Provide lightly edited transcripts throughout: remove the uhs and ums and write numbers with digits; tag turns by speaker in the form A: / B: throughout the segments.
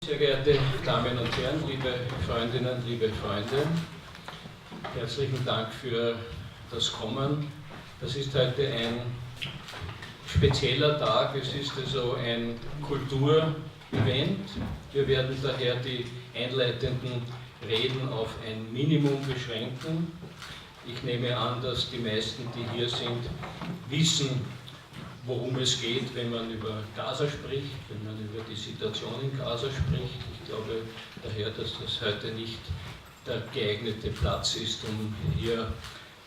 A: Sehr geehrte Damen und Herren, liebe Freundinnen, liebe Freunde, herzlichen Dank für das Kommen. Das ist heute ein spezieller Tag, es ist also ein Kulturevent. Wir werden daher die einleitenden Reden auf ein Minimum beschränken. Ich nehme an, dass die meisten, die hier sind, wissen, worum es geht, wenn man über Gaza spricht, wenn man über die Situation in Gaza spricht. Ich glaube daher, dass das heute nicht der geeignete Platz ist, um hier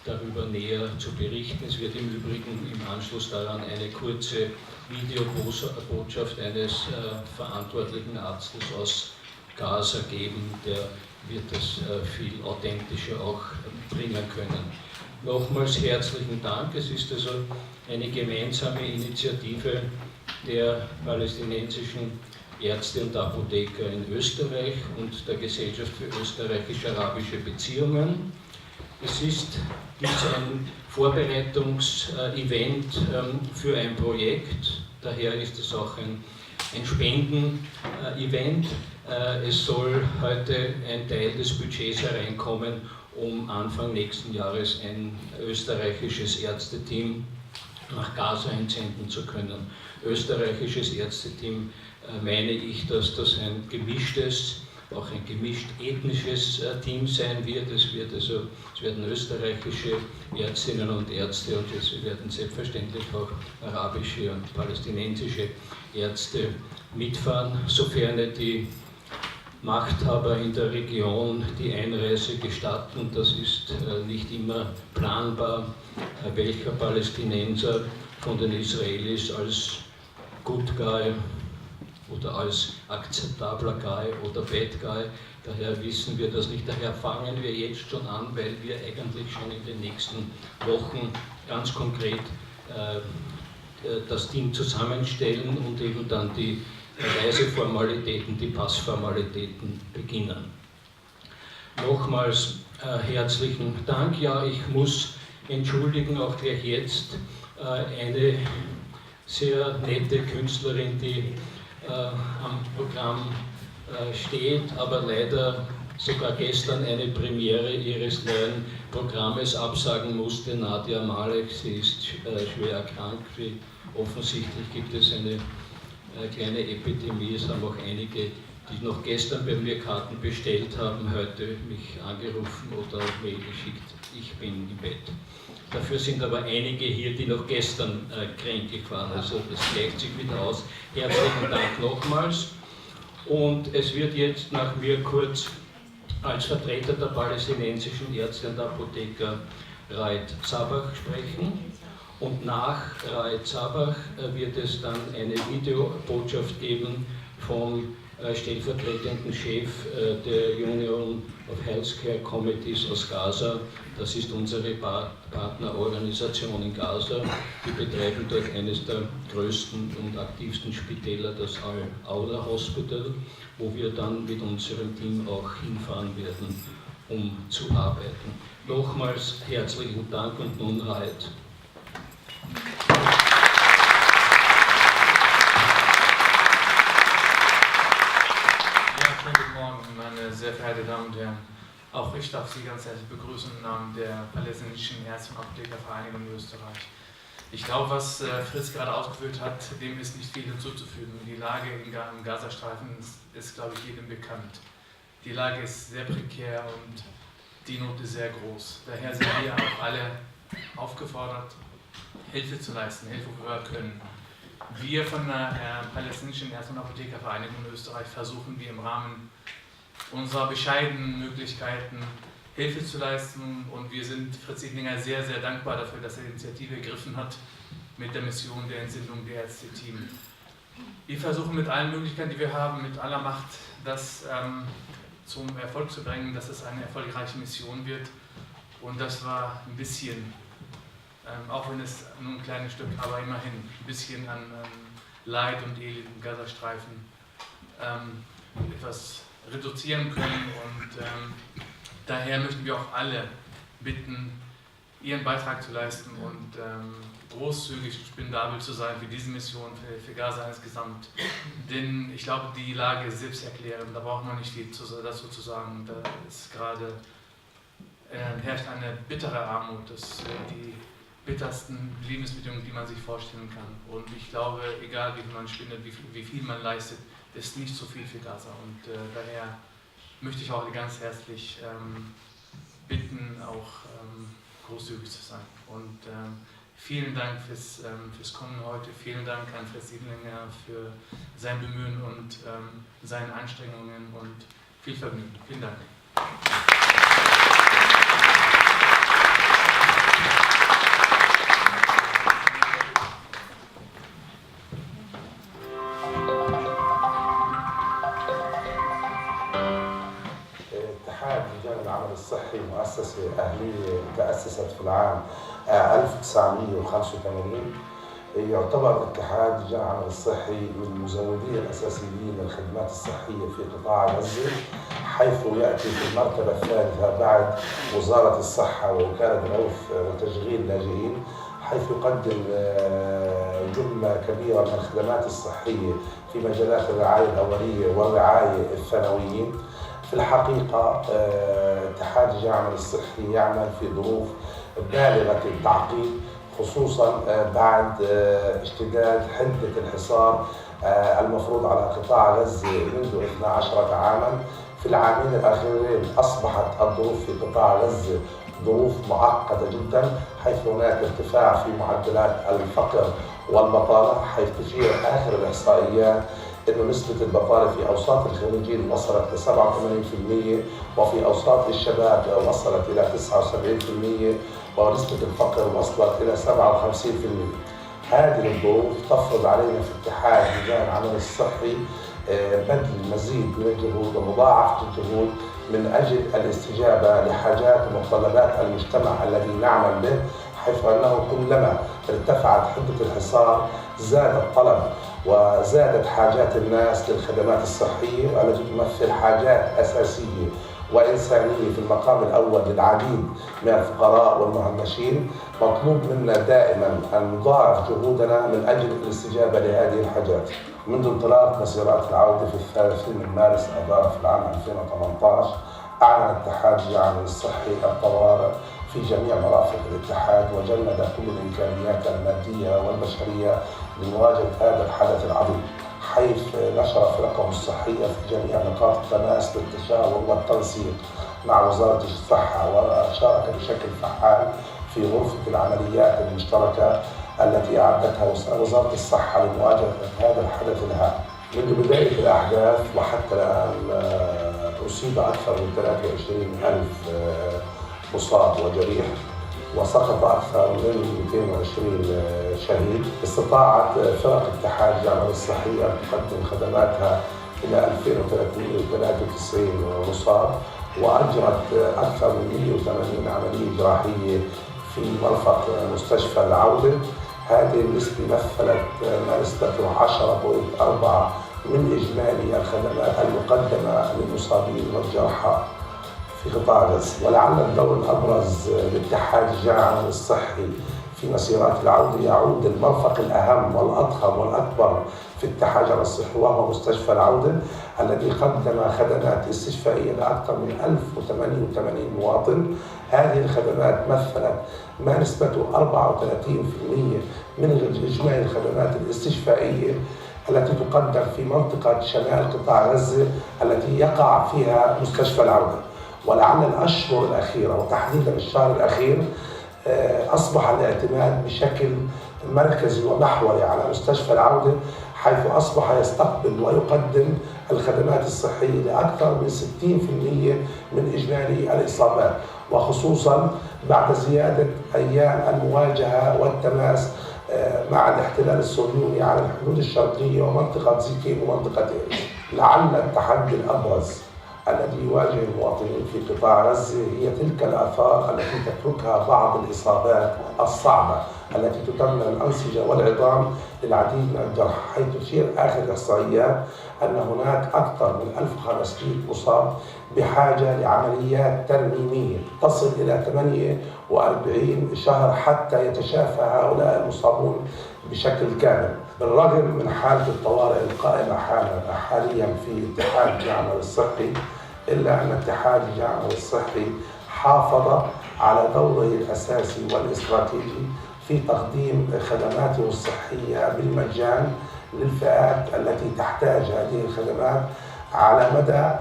A: darüber näher zu berichten. Es wird im Übrigen im Anschluss daran eine kurze Videobotschaft eines verantwortlichen Arztes aus Gaza geben, der wird das viel authentischer auch bringen können. Nochmals herzlichen Dank. Es ist also eine gemeinsame Initiative der palästinensischen Ärzte und Apotheker in Österreich und der Gesellschaft für österreichisch-arabische Beziehungen. Es ist ein Vorbereitungsevent für ein Projekt, daher ist es auch ein Spenden-Event. Es soll heute ein Teil des Budgets hereinkommen, um Anfang nächsten Jahres ein österreichisches Ärzteteam nach Gaza entsenden zu können. Österreichisches Ärzteteam meine ich, dass das ein gemischtes, auch ein gemischt ethnisches Team sein wird. Es werden österreichische Ärztinnen und Ärzte und es werden selbstverständlich auch arabische und palästinensische Ärzte mitfahren, sofern die Machthaber in der Region die Einreise gestatten. Das ist nicht immer planbar, welcher Palästinenser von den Israelis als Good Guy oder als akzeptabler Guy oder Bad Guy. Daher wissen wir das nicht. Daher fangen wir jetzt schon an, weil wir eigentlich schon in den nächsten Wochen ganz konkret das Team zusammenstellen und eben dann die Reiseformalitäten, die Passformalitäten beginnen. Nochmals herzlichen Dank. Ja, ich muss entschuldigen, auch gleich jetzt, eine sehr nette Künstlerin, die am Programm steht, aber leider sogar gestern eine Premiere ihres neuen Programmes absagen musste, Nadia Malek. Sie ist schwer erkrankt. Offensichtlich gibt es eine kleine Epidemie. Es haben auch einige, die noch gestern bei mir Karten bestellt haben, heute mich angerufen oder Mail geschickt, ich bin im Bett. Dafür sind aber einige hier, die noch gestern kränklich waren, also das gleicht sich wieder aus. Herzlichen Dank nochmals. Und es wird jetzt nach mir kurz als Vertreter der palästinensischen Ärzte und Apotheker Raed Zabach sprechen. Und nach Raed Zabach wird es dann eine Videobotschaft geben vom stellvertretenden Chef der Union of Healthcare Committees aus Gaza. Das ist unsere Partnerorganisation in Gaza. Die betreiben dort eines der größten und aktivsten Spitäler, das Al-Aula Hospital, wo wir dann mit unserem Team auch hinfahren werden, um zu arbeiten. Nochmals herzlichen Dank und nun Raed.
B: Guten Morgen, meine sehr verehrten Damen und Herren. Auch ich darf Sie ganz herzlich begrüßen im Namen der palästinensischen Ärzte- und Apothekervereinigung in Österreich. Ich glaube, was Fritz gerade ausgeführt hat, dem ist nicht viel hinzuzufügen. Die Lage im Gazastreifen ist, glaube ich, jedem bekannt. Die Lage ist sehr prekär und die Not ist sehr groß. Daher sind wir auch alle aufgefordert, Hilfe zu leisten, Hilfe, wo wir können. Wir von der palästinensischen Ärzte- und Apothekervereinigung in Österreich versuchen, wir im Rahmen unserer bescheidenen Möglichkeiten Hilfe zu leisten und wir sind Fritz Idlinger sehr, sehr dankbar dafür, dass er die Initiative ergriffen hat mit der Mission der Entsendung der Ärzte-Team. Wir versuchen mit allen Möglichkeiten, die wir haben, mit aller Macht, das zum Erfolg zu bringen, dass es eine erfolgreiche Mission wird und das war ein bisschen, auch wenn es nur ein kleines Stück, aber immerhin ein bisschen an Leid und Elend im Gazastreifen etwas reduzieren können und daher möchten wir auch alle bitten, ihren Beitrag zu leisten und großzügig und spendabel zu sein für diese Mission, für Gaza insgesamt. Denn ich glaube, die Lage ist selbsterklärend, da braucht man nicht viel dazu zu sagen. Da ist gerade, herrscht eine bittere Armut, das die bittersten Lebensbedingungen, die man sich vorstellen kann. Und ich glaube, egal wie viel man spendet, wie viel man leistet, ist nicht so viel für Gaza. Und daher möchte ich auch ganz herzlich bitten, auch großzügig zu sein. Und vielen Dank fürs Kommen heute. Vielen Dank an Fritz Siedlinger für sein Bemühen und seine Anstrengungen und viel Vergnügen. Vielen Dank.
C: العمل الصحي مؤسسة أهلية تأسست في العام 1985. يعتبر اتحاد لجان العمل الصحي من المزودين الأساسيين للخدمات الصحية في قطاع غزة، حيث يأتي في المرتبة الثالثة بعد وزارة الصحة ووكالة رؤوف وتشغيل اللاجئين، حيث يقدم جملة كبيرة من الخدمات الصحية في مجالات الرعاية الأولية والرعاية الثانويين. في الحقيقة اتحاد لجان العمل الصحي يعمل في ظروف بالغة التعقيد، خصوصا بعد اشتداد حدة الحصار المفروض على قطاع غزة منذ 12 عاما. في العامين الأخيرين أصبحت الظروف في قطاع غزة ظروف معقدة جدا، حيث هناك ارتفاع في معدلات الفقر والبطالة، حيث تشير آخر الإحصائيات إنه نسبة البطالة في أوساط الخريجين وصلت ل 87%، وفي أوساط الشباب وصلت إلى 79%، ونسبة الفقر وصلت إلى 57%. هذه الظروف تفرض علينا في اتحاد لجان العمل الصحي بذل المزيد من الجهود ومضاعفة الجهود من أجل الاستجابة لحاجات ومتطلبات المجتمع الذي نعمل به، حيث أنه كلما ارتفعت حدة الحصار زاد الطلب وزادت حاجات الناس للخدمات الصحية التي تمثل حاجات أساسية وإنسانية في المقام الأول للعديد من الفقراء والمهمشين. مطلوب منا دائما أن نضاعف جهودنا من أجل الاستجابة لهذه الحاجات. منذ انطلاق مسيرات العودة في 30 من مارس آذار في العام 2018 أعلن اتحاد لجان العمل الصحي الطوارئ في جميع مرافق الاتحاد، وجند كل الإمكانيات المادية والبشرية لمواجهة هذا الحدث العظيم، حيث نشر فرقه الصحية في جميع نقاط التماس للتشاور والتنسيق مع وزارة الصحة، وشارك بشكل فعال في غرفة العمليات المشتركة التي أعدتها وزارة الصحة لمواجهة هذا الحدث الهام. منذ بداية الأحداث وحتى الآن أصيب أكثر من 23,000 مصاب وجريح، وسقط أكثر من 220 شهيد. استطاعت فرق اتحاد لجان العمل الصحي أن تقدم خدماتها إلى 2393 مصاب، وأجرت أكثر من 180 عملية جراحية في مرفق مستشفى العودة. هذه النسبة مثلت ما نسبته 10.4 من إجمالي الخدمات المقدمة للمصابين والجرحى في قطاع غزة. ولعل الدور الأبرز لاتحاد لجان العمل الصحي في مسيرات العودة يعود للمرفق الأهم والأضخم والأكبر في اتحاد لجان الصحي، وهو مستشفى العودة الذي قدم خدمات استشفائية لأكثر من 1088 مواطن. هذه الخدمات مثلت ما نسبته 34% من إجمالي الخدمات الاستشفائية التي تقدم في منطقة شمال قطاع غزة التي يقع فيها مستشفى العودة. ولعل الأشهر الأخيرة وتحديدا الشهر الأخير أصبح الاعتماد بشكل مركزي ومحوري على مستشفى العودة، حيث أصبح يستقبل ويقدم الخدمات الصحية لأكثر من 60% من إجمالي الإصابات، وخصوصا بعد زيادة أيام المواجهة والتماس مع الاحتلال الصهيوني على الحدود الشرقية ومنطقة زيكين ومنطقة إيرز. لعل التحدي الأبرز الذي يواجه المواطنين في قطاع غزة هي تلك الآثار التي تتركها بعض الإصابات الصعبة التي تدمر الأنسجة والعظام للعديد من الجرحى، حيث تشير آخر إحصائيات أن هناك أكثر من 1500 مصاب بحاجة لعمليات ترميمية تصل إلى 48 شهر حتى يتشافى هؤلاء المصابون بشكل كامل. بالرغم من حالة الطوارئ القائمة حاليا في اتحاد العمل الصحي، إلا أن اتحاد العمل الصحي حافظ على دوره الأساسي والاستراتيجي في تقديم خدماته الصحية بالمجان للفئات التي تحتاج هذه الخدمات على مدى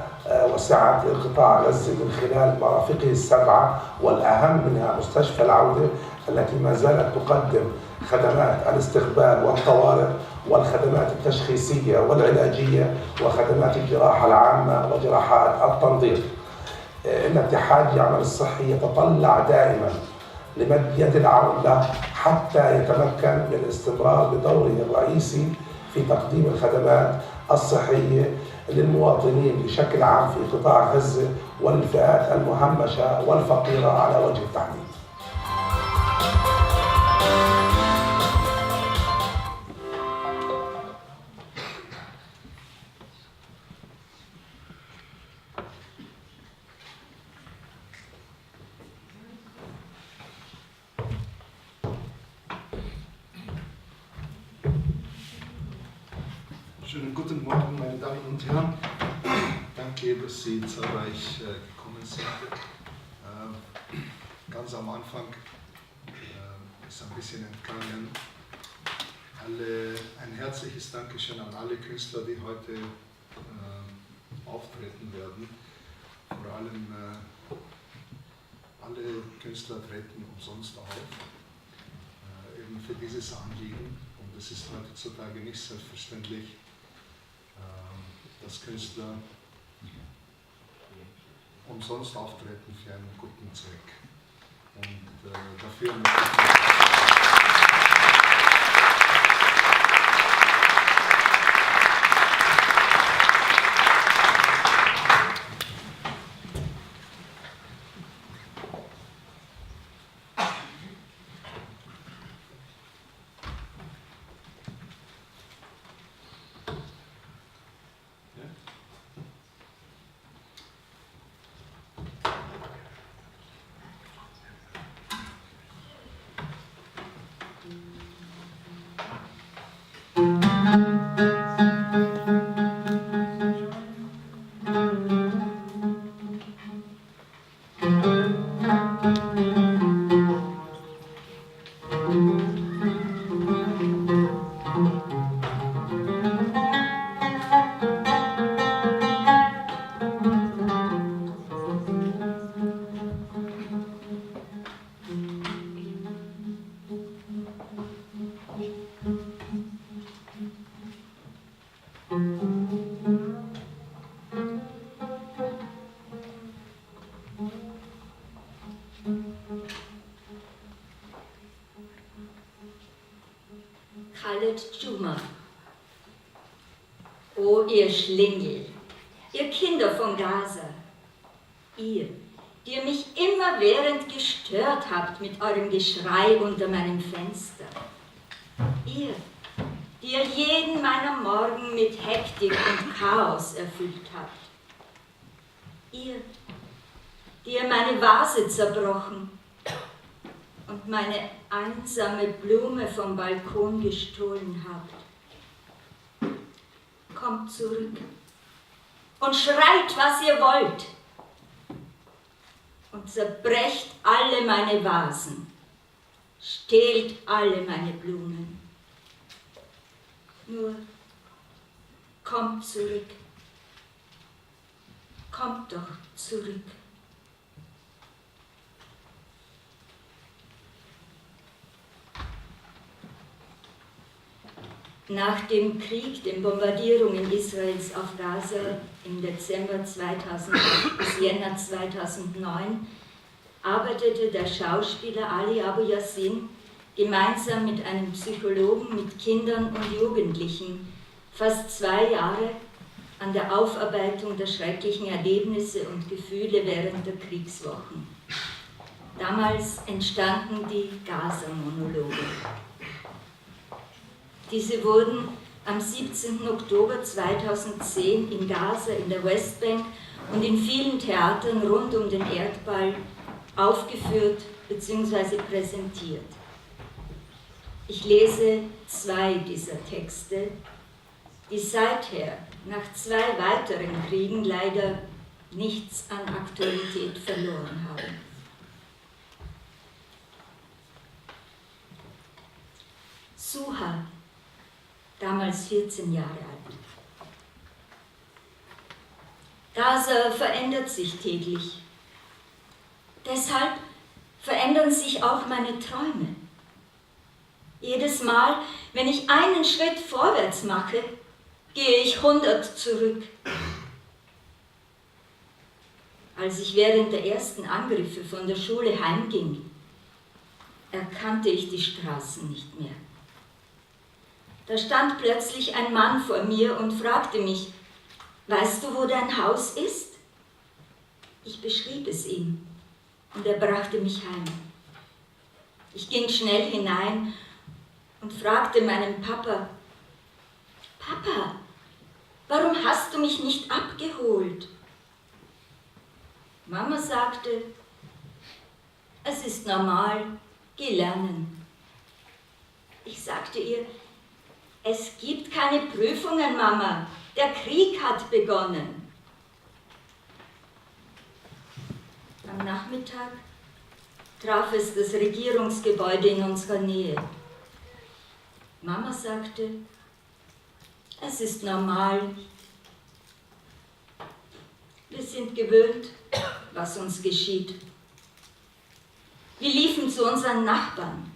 C: وسعة قطاع غزة من خلال مرافقه السبعة، والأهم منها مستشفى العودة التي ما زالت تقدم خدمات الاستقبال والطوارئ والخدمات التشخيصية والعلاجية وخدمات الجراحة العامة وجراحات التنظيف. إن اتحاد العمل الصحي يتطلع دائما لمد يد العون له حتى يتمكن من الاستمرار بدوره الرئيسي في تقديم الخدمات الصحية للمواطنين بشكل عام في قطاع غزة وللفئات المهمشة والفقيرة على وجه التحديد.
D: Schönen guten Morgen, meine Damen und Herren. Danke, dass Sie zahlreich gekommen sind. Ganz am Anfang ist ein bisschen entgangen. Ein herzliches Dankeschön an alle Künstler, die heute auftreten werden. Vor allem alle Künstler treten umsonst auf, eben für dieses Anliegen. Und es ist heutzutage nicht selbstverständlich, dass Künstler umsonst auftreten für einen guten Zweck. Und dafür möchte ich
E: O ihr Schlingel, ihr Kinder von Gaza, ihr, die ihr mich immerwährend gestört habt mit eurem Geschrei unter meinem Fenster, ihr, die ihr jeden meiner Morgen mit Hektik und Chaos erfüllt habt, ihr, die ihr meine Vase zerbrochen und meine einsame Blume vom Balkon gestohlen habt. Kommt zurück und schreit, was ihr wollt, und zerbrecht alle meine Vasen, stehlt alle meine Blumen. Nur kommt zurück, kommt doch zurück. Nach dem Krieg, den Bombardierungen Israels auf Gaza im Dezember 2008 bis Jänner 2009 arbeitete der Schauspieler Ali Abu Yassin gemeinsam mit einem Psychologen mit Kindern und Jugendlichen fast 2 Jahre an der Aufarbeitung der schrecklichen Erlebnisse und Gefühle während der Kriegswochen. Damals entstanden die Gaza-Monologe. Diese wurden am 17. Oktober 2010 in Gaza, in der Westbank und in vielen Theatern rund um den Erdball aufgeführt bzw. präsentiert. Ich lese 2 dieser Texte, die seither, nach 2 weiteren Kriegen, leider nichts an Aktualität verloren haben. Suha, damals 14 Jahre alt. Gaza verändert sich täglich. Deshalb verändern sich auch meine Träume. Jedes Mal, wenn ich einen Schritt vorwärts mache, gehe ich 100 zurück. Als ich während der ersten Angriffe von der Schule heimging, erkannte ich die Straßen nicht mehr. Da stand plötzlich ein Mann vor mir und fragte mich: Weißt du, wo dein Haus ist? Ich beschrieb es ihm und er brachte mich heim. Ich ging schnell hinein und fragte meinen Papa: Papa, warum hast du mich nicht abgeholt? Mama sagte: Es ist normal, geh lernen. Ich sagte ihr: Es gibt keine Prüfungen, Mama, der Krieg hat begonnen. Am Nachmittag traf es das Regierungsgebäude in unserer Nähe. Mama sagte: Es ist normal. Wir sind gewöhnt, was uns geschieht. Wir liefen zu unseren Nachbarn.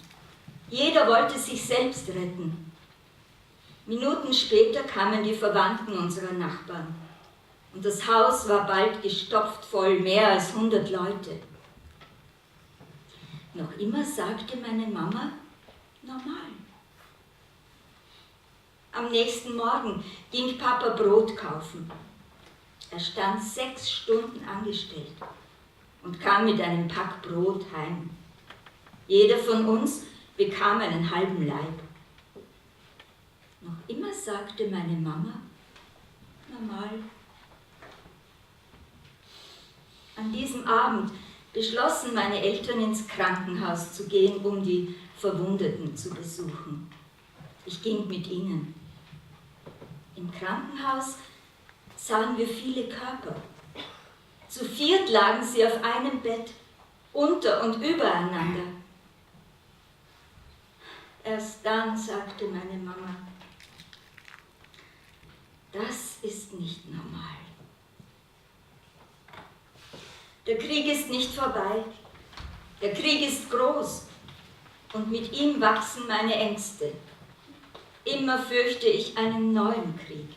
E: Jeder wollte sich selbst retten. Minuten später kamen die Verwandten unserer Nachbarn. Und das Haus war bald gestopft voll, mehr als 100 Leute. Noch immer sagte meine Mama: normal. Am nächsten Morgen ging Papa Brot kaufen. Er stand 6 Stunden angestellt und kam mit einem Pack Brot heim. Jeder von uns bekam einen halben Laib. Noch immer sagte meine Mama: normal. An diesem Abend beschlossen meine Eltern, ins Krankenhaus zu gehen, um die Verwundeten zu besuchen. Ich ging mit ihnen. Im Krankenhaus sahen wir viele Körper. Zu 4 lagen sie auf einem Bett, unter und übereinander. Erst dann sagte meine Mama: Das ist nicht normal. Der Krieg ist nicht vorbei. Der Krieg ist groß. Und mit ihm wachsen meine Ängste. Immer fürchte ich einen neuen Krieg.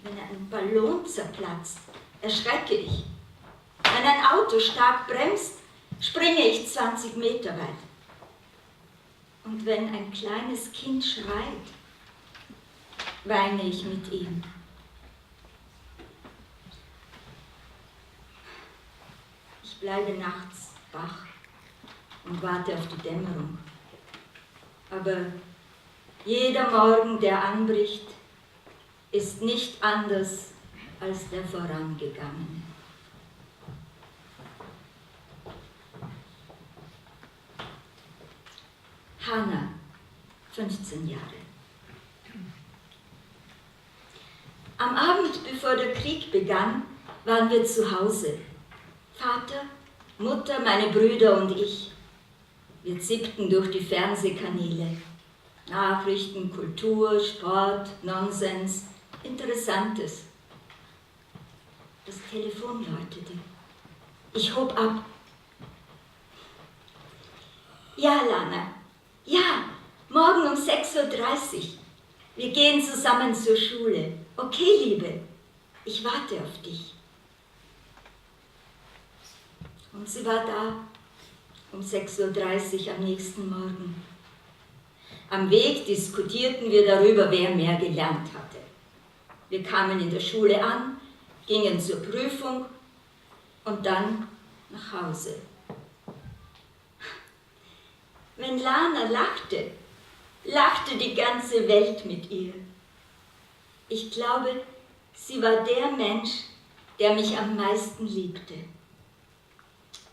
E: Wenn ein Ballon zerplatzt, erschrecke ich. Wenn ein Auto stark bremst, springe ich 20 Meter weit. Und wenn ein kleines Kind schreit, weine ich mit ihm. Ich bleibe nachts wach und warte auf die Dämmerung. Aber jeder Morgen, der anbricht, ist nicht anders als der vorangegangene. Hannah, 15 Jahre. Am Abend, bevor der Krieg begann, waren wir zu Hause. Vater, Mutter, meine Brüder und ich. Wir zippten durch die Fernsehkanäle. Nachrichten, Kultur, Sport, Nonsens, Interessantes. Das Telefon läutete. Ich hob ab. Ja, Lana. Ja, morgen um 6:30 Uhr. Wir gehen zusammen zur Schule. Okay, Liebe, ich warte auf dich. Und sie war da, um 6:30 Uhr am nächsten Morgen. Am Weg diskutierten wir darüber, wer mehr gelernt hatte. Wir kamen in der Schule an, gingen zur Prüfung und dann nach Hause. Wenn Lana lachte, lachte die ganze Welt mit ihr. Ich glaube, sie war der Mensch, der mich am meisten liebte.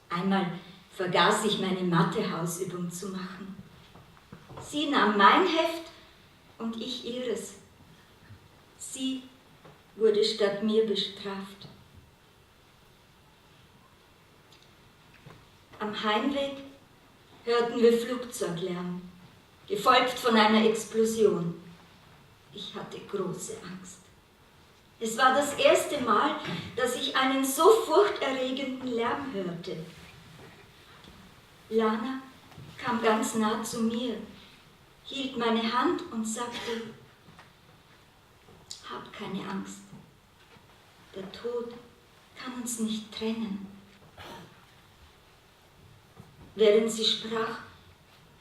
E: Einmal vergaß ich meine Mathe-Hausübung zu machen. Sie nahm mein Heft und ich ihres. Sie wurde statt mir bestraft. Am Heimweg hörten wir Flugzeuglärm, gefolgt von einer Explosion. Ich hatte große Angst. Es war das erste Mal, dass ich einen so furchterregenden Lärm hörte. Lana kam ganz nah zu mir, hielt meine Hand und sagte: Hab keine Angst. Der Tod kann uns nicht trennen. Während sie sprach,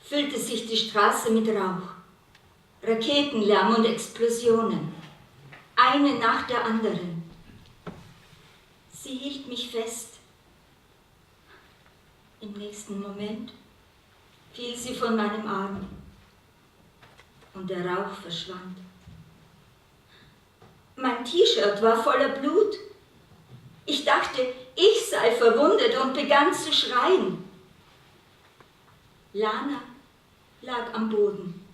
E: füllte sich die Straße mit Rauch, Raketenlärm und Explosionen, eine nach der anderen. Sie hielt mich fest. Im nächsten Moment fiel sie von meinem Arm und der Rauch verschwand. Mein T-Shirt war voller Blut. Ich dachte, ich sei verwundet und begann zu schreien. Lana lag am Boden.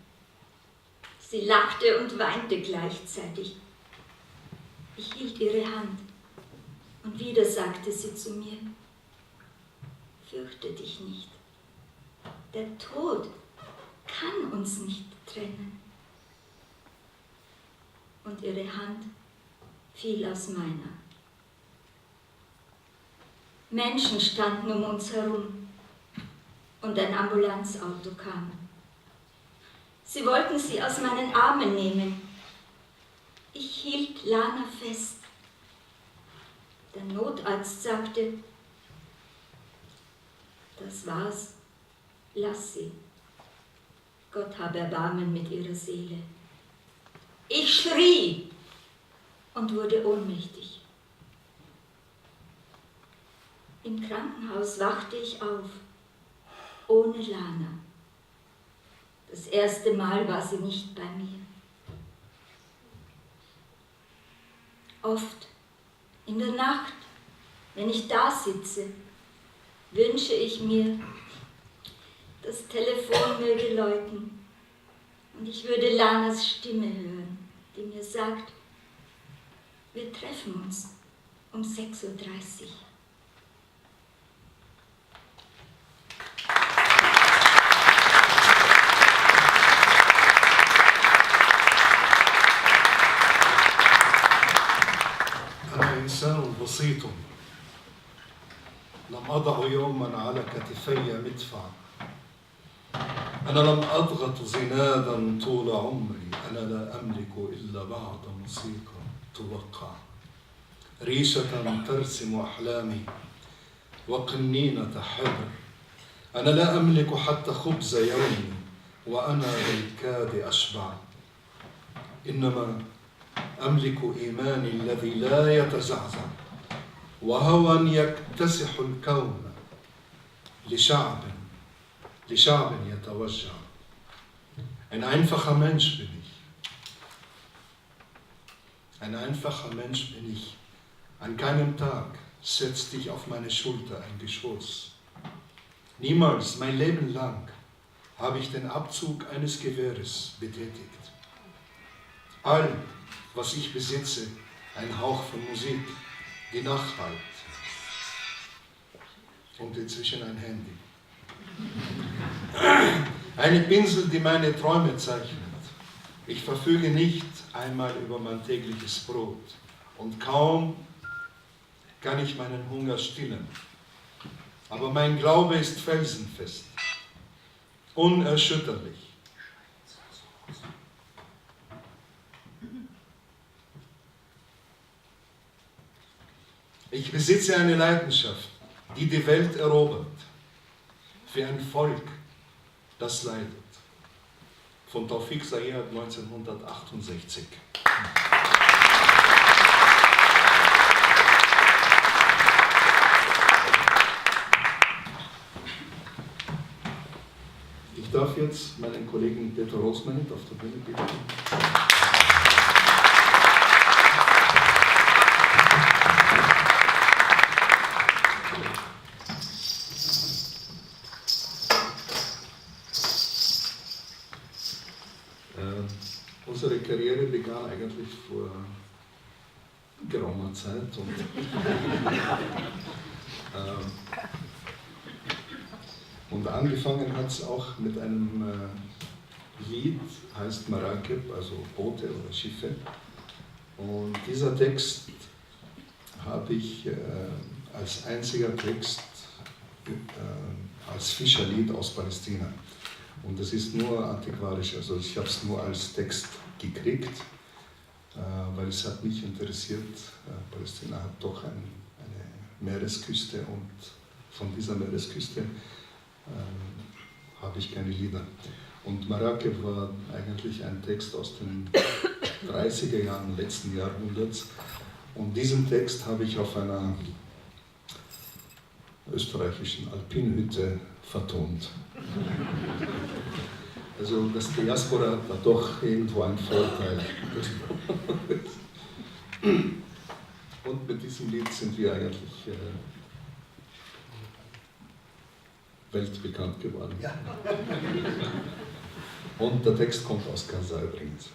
E: Sie lachte und weinte gleichzeitig. Ich hielt ihre Hand und wieder sagte sie zu mir: Fürchte dich nicht. Der Tod kann uns nicht trennen. Und ihre Hand fiel aus meiner. Menschen standen um uns herum und ein Ambulanzauto kam. Sie wollten sie aus meinen Armen nehmen. Ich hielt Lana fest. Der Notarzt sagte: Das war's, lass sie. Gott habe Erbarmen mit ihrer Seele. Ich schrie und wurde ohnmächtig. Im Krankenhaus wachte ich auf, ohne Lana. Das erste Mal war sie nicht bei mir. Oft in der Nacht, wenn ich da sitze, wünsche ich mir, das Telefon möge läuten und ich würde Lanas Stimme hören, die mir sagt: Wir treffen uns um 6:30 Uhr.
D: أنا إنسان بسيط لم أضع يوما على كتفي مدفعا. أنا لم أضغط زنادا طول عمري. أنا لا أملك إلا بعض موسيقى توقع، ريشة ترسم أحلامي وقنينة حبر. أنا لا أملك حتى خبز يومي وأنا بالكاد أشبع، إنما أملك إيماني الذي لا يتزعزع وهوى يكتسح الكون لشعب يتوجع. Ein einfacher Mensch bin ich. Ein einfacher Mensch bin ich. An keinem Tag setzt dich auf meine Schulter ein Geschoss. Niemals, mein Leben lang, habe ich den Abzug eines Gewehres betätigt. All, was ich besitze, ein Hauch von Musik, die nachhallt und inzwischen ein Handy. Eine Pinsel, die meine Träume zeichnet. Ich verfüge nicht einmal über mein tägliches Brot und kaum kann ich meinen Hunger stillen. Aber mein Glaube ist felsenfest, unerschütterlich. Ich besitze eine Leidenschaft, die die Welt erobert, für ein Volk, das leidet. Von Taufik Sayed 1968. Kollegen Peter Rosmann auf der Bühne bitten. Unsere Karriere begann eigentlich vor geraumer Zeit und angefangen hat es auch mit einem Lied, heißt Marakeb, also Boote oder Schiffe. Und dieser Text habe ich als einziger Text als Fischerlied aus Palästina. Und das ist nur antiquarisch, also ich habe es nur als Text gekriegt, weil es hat mich interessiert. Palästina hat doch eine Meeresküste und von dieser Meeresküste habe ich keine Lieder. Und Marakeb war eigentlich ein Text aus den 30er Jahren letzten Jahrhunderts. Und diesen Text habe ich auf einer österreichischen Alpinhütte vertont. Also das Diaspora hat doch irgendwo einen Vorteil. Und mit diesem Lied sind wir eigentlich weltbekannt geworden. Ja. Und der Text kommt aus Gaza übrigens.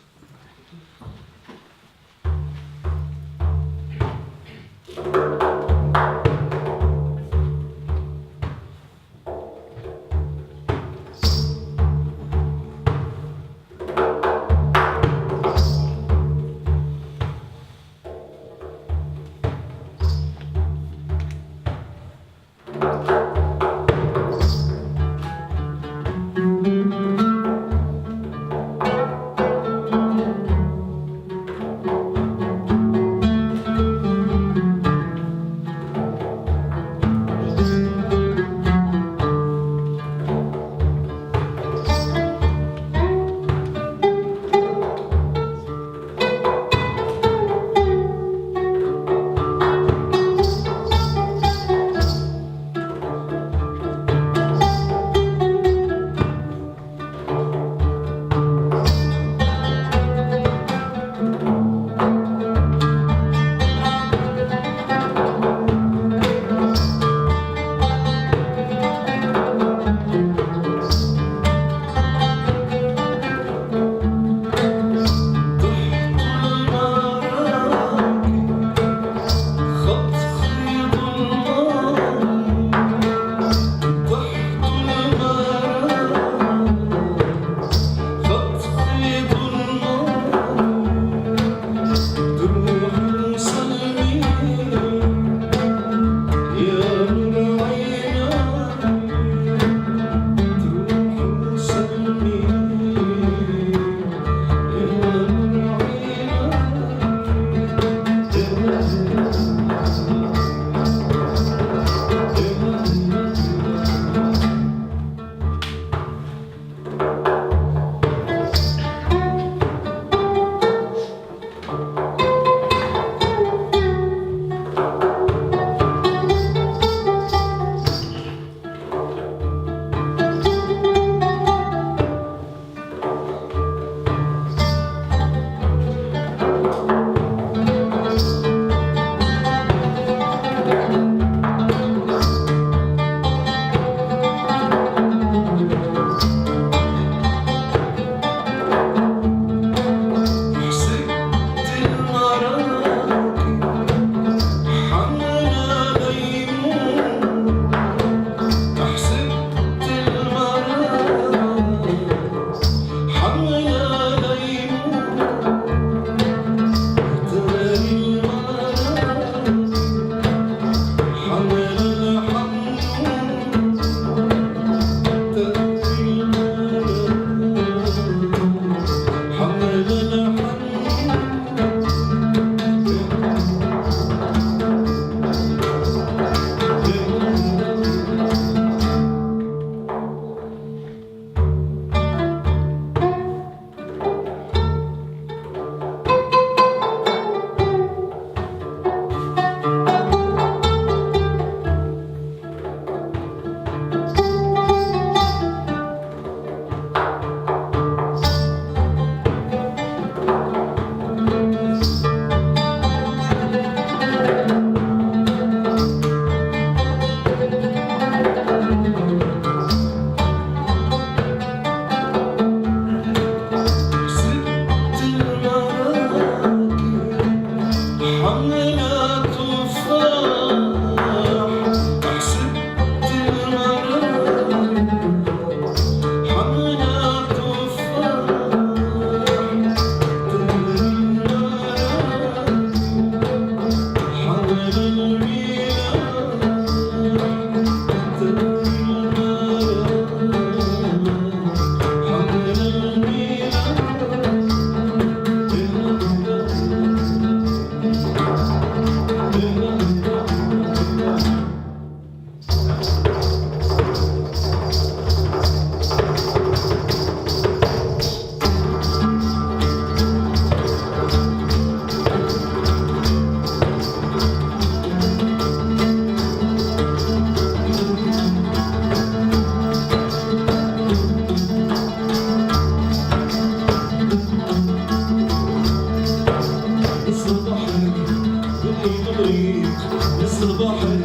F: طريق نص البحر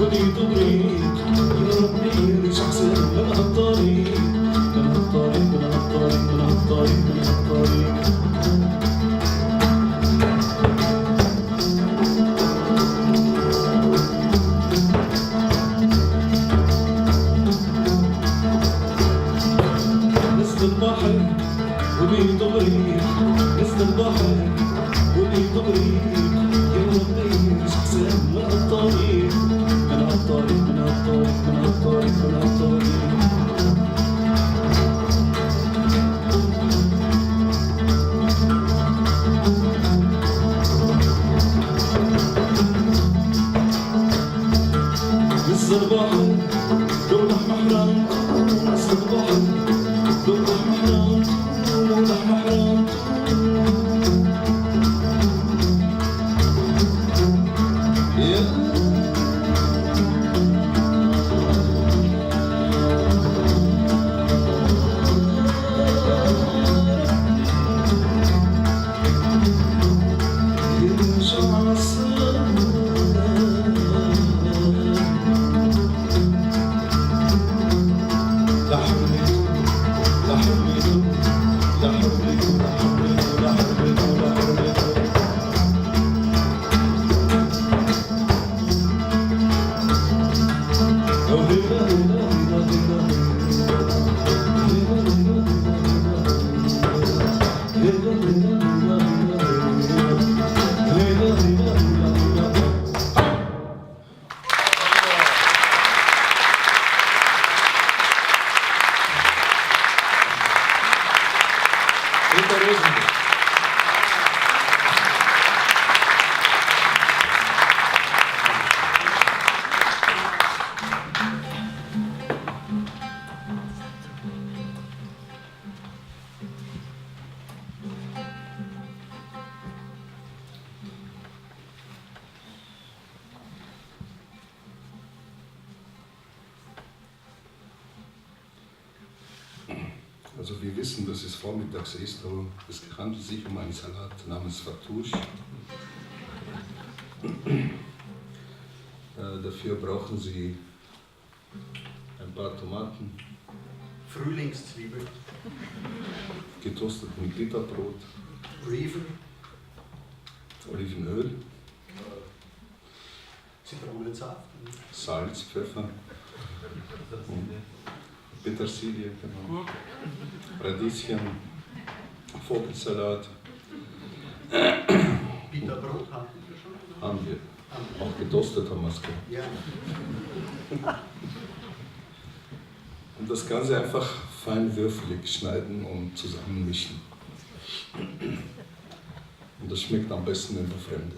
F: وليد بريق يا ربي مش أحسن من هالطريق من هالطريق من هالطريق من هالطريق من هالطريق نص البحر وليد بريق نص البحر وليد بريق يا ربي مش أحسن من هالطريق من هالطريق من هالطريق من هالطريق من هالطريق نص البحر لو لحم حرام نص البحر لو لحم حرام لو لحم حرام
D: Also wir wissen, dass es vormittags ist, aber es handelt sich um einen Salat namens Fattoush. Dafür brauchen Sie ein paar Tomaten,
G: Frühlingszwiebeln,
D: getoastet mit Bitterbrot, Olivenöl,
G: Zitronensaft,
D: Salz, Pfeffer, Petersilie, genau. Radieschen, Vogelsalat.
G: Bitterbrot hatten wir schon?
D: Haben wir. Auch getoastet haben wir es.
G: Ja.
D: Und das Ganze einfach fein würfelig schneiden und zusammenmischen. Und das schmeckt am besten in der Fremde.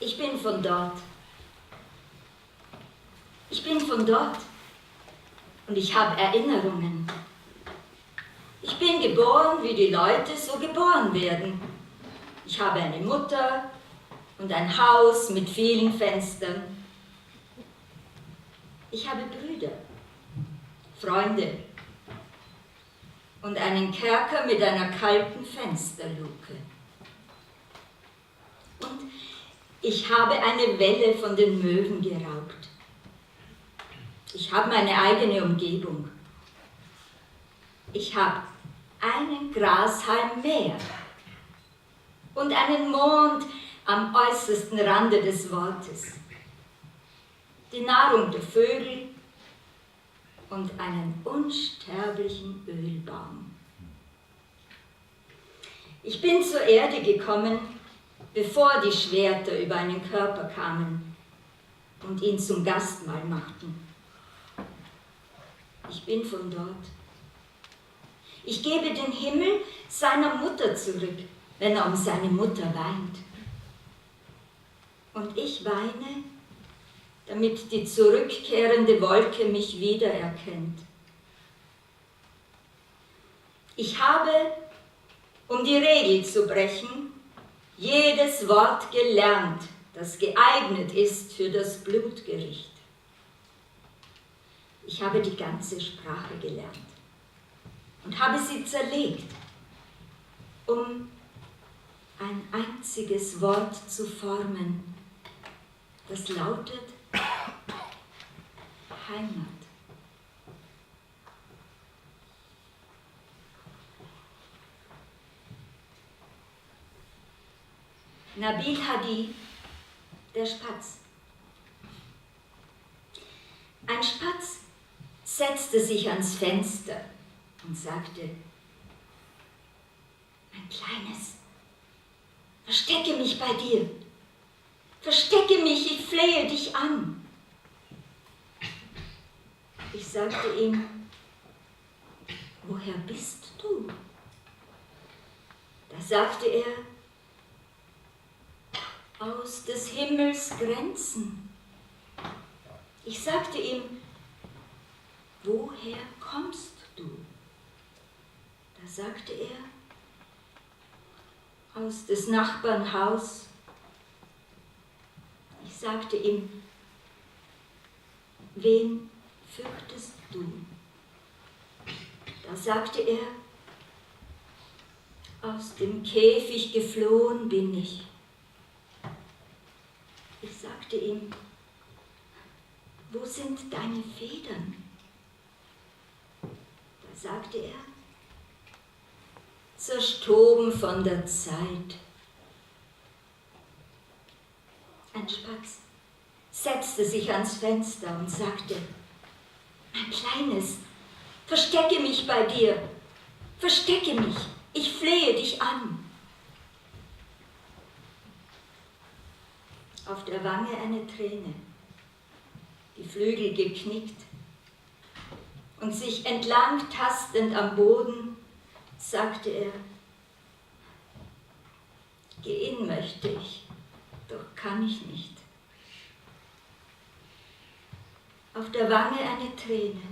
E: Ich bin von dort. Ich bin von dort. Und ich habe Erinnerungen. Ich bin geboren, wie die Leute so geboren werden. Ich habe eine Mutter und ein Haus mit vielen Fenstern. Ich habe Brüder, Freunde und einen Kerker mit einer kalten Fensterluke. Und ich habe eine Welle von den Möwen geraubt. Ich habe meine eigene Umgebung. Ich habe einen Grashalm mehr und einen Mond am äußersten Rande des Wortes, die Nahrung der Vögel und einen unsterblichen Ölbaum. Ich bin zur Erde gekommen, bevor die Schwerter über einen Körper kamen und ihn zum Gastmahl machten. Ich bin von dort. Ich gebe den Himmel seiner Mutter zurück, wenn er um seine Mutter weint. Und ich weine, damit die zurückkehrende Wolke mich wiedererkennt. Ich habe, um die Regel zu brechen, jedes Wort gelernt, das geeignet ist für das Blutgericht. Ich habe die ganze Sprache gelernt und habe sie zerlegt, um ein einziges Wort zu formen, das lautet Heimat. Nabil Hadi, der Spatz. Ein Spatz setzte sich ans Fenster und sagte: Mein Kleines, verstecke mich bei dir. Verstecke mich, ich flehe dich an. Ich sagte ihm: Woher bist du? Da sagte er: Aus des Himmels Grenzen. Ich sagte ihm: Woher kommst du? Da sagte er: Aus des Nachbarn Haus. Ich sagte ihm: Wen fürchtest du? Da sagte er: Aus dem Käfig geflohen bin ich. Ich sagte ihm: Wo sind deine Federn? Da sagte er: Zerstoben von der Zeit. Ein Spatz setzte sich ans Fenster und sagte: Mein Kleines, verstecke mich bei dir. Verstecke mich, ich flehe dich an. Auf der Wange eine Träne, die Flügel geknickt, und sich entlang tastend am Boden, sagte er: Gehen möchte ich, doch kann ich nicht. Auf der Wange eine Träne,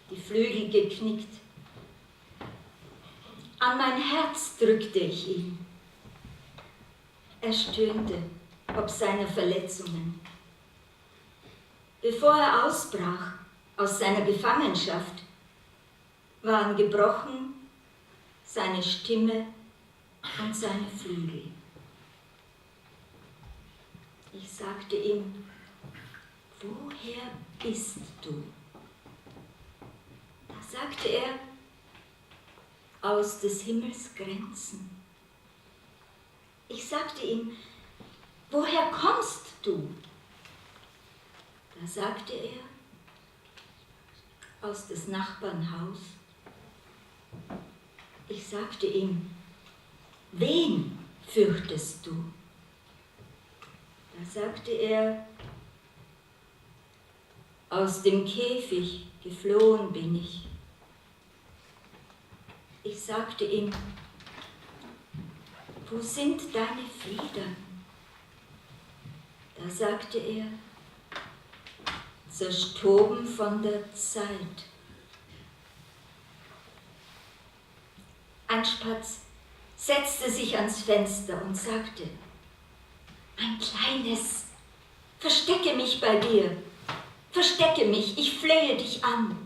E: die Flügel geknickt. An mein Herz drückte ich ihn. Er stöhnte ob seiner Verletzungen. Bevor er ausbrach aus seiner Gefangenschaft, waren gebrochen seine Stimme und seine Flügel. Ich sagte ihm: Woher bist du? Da sagte er: Aus des Himmels Grenzen. Ich sagte ihm: Woher kommst du? Da sagte er: Aus des Nachbarn Haus. Ich sagte ihm: Wen fürchtest du? Da sagte er: Aus dem Käfig geflohen bin ich. Ich sagte ihm: Wo sind deine Federn? Da sagte er, zerstoben von der Zeit. Ein Spatz setzte sich ans Fenster und sagte, mein Kleines, verstecke mich bei dir, verstecke mich, ich flehe dich an.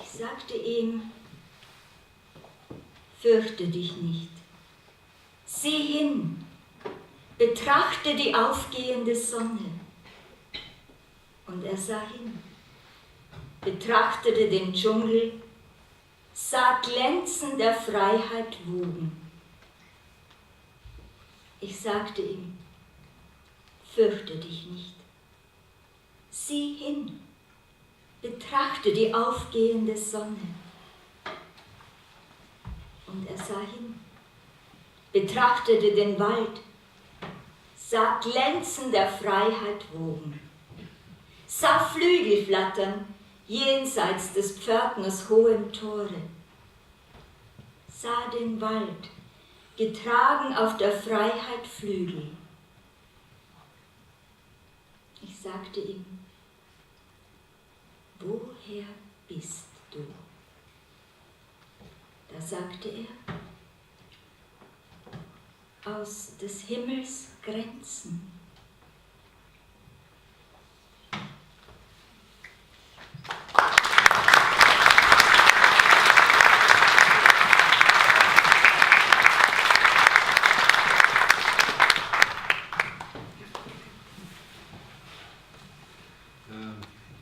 E: Ich sagte ihm, fürchte dich nicht, sieh hin, betrachte die aufgehende Sonne. Und er sah hin, betrachtete den Dschungel, sah Glänzen der Freiheit wogen. Ich sagte ihm, fürchte dich nicht, sieh hin, betrachte die aufgehende Sonne. Und er sah hin, betrachtete den Wald, sah Glänzen der Freiheit wogen, sah Flügel flattern jenseits des Pförtners hohem Tore, sah den Wald, getragen auf der Freiheit Flügel. Ich sagte ihm, woher bist du? Da sagte er, aus des Himmels Grenzen.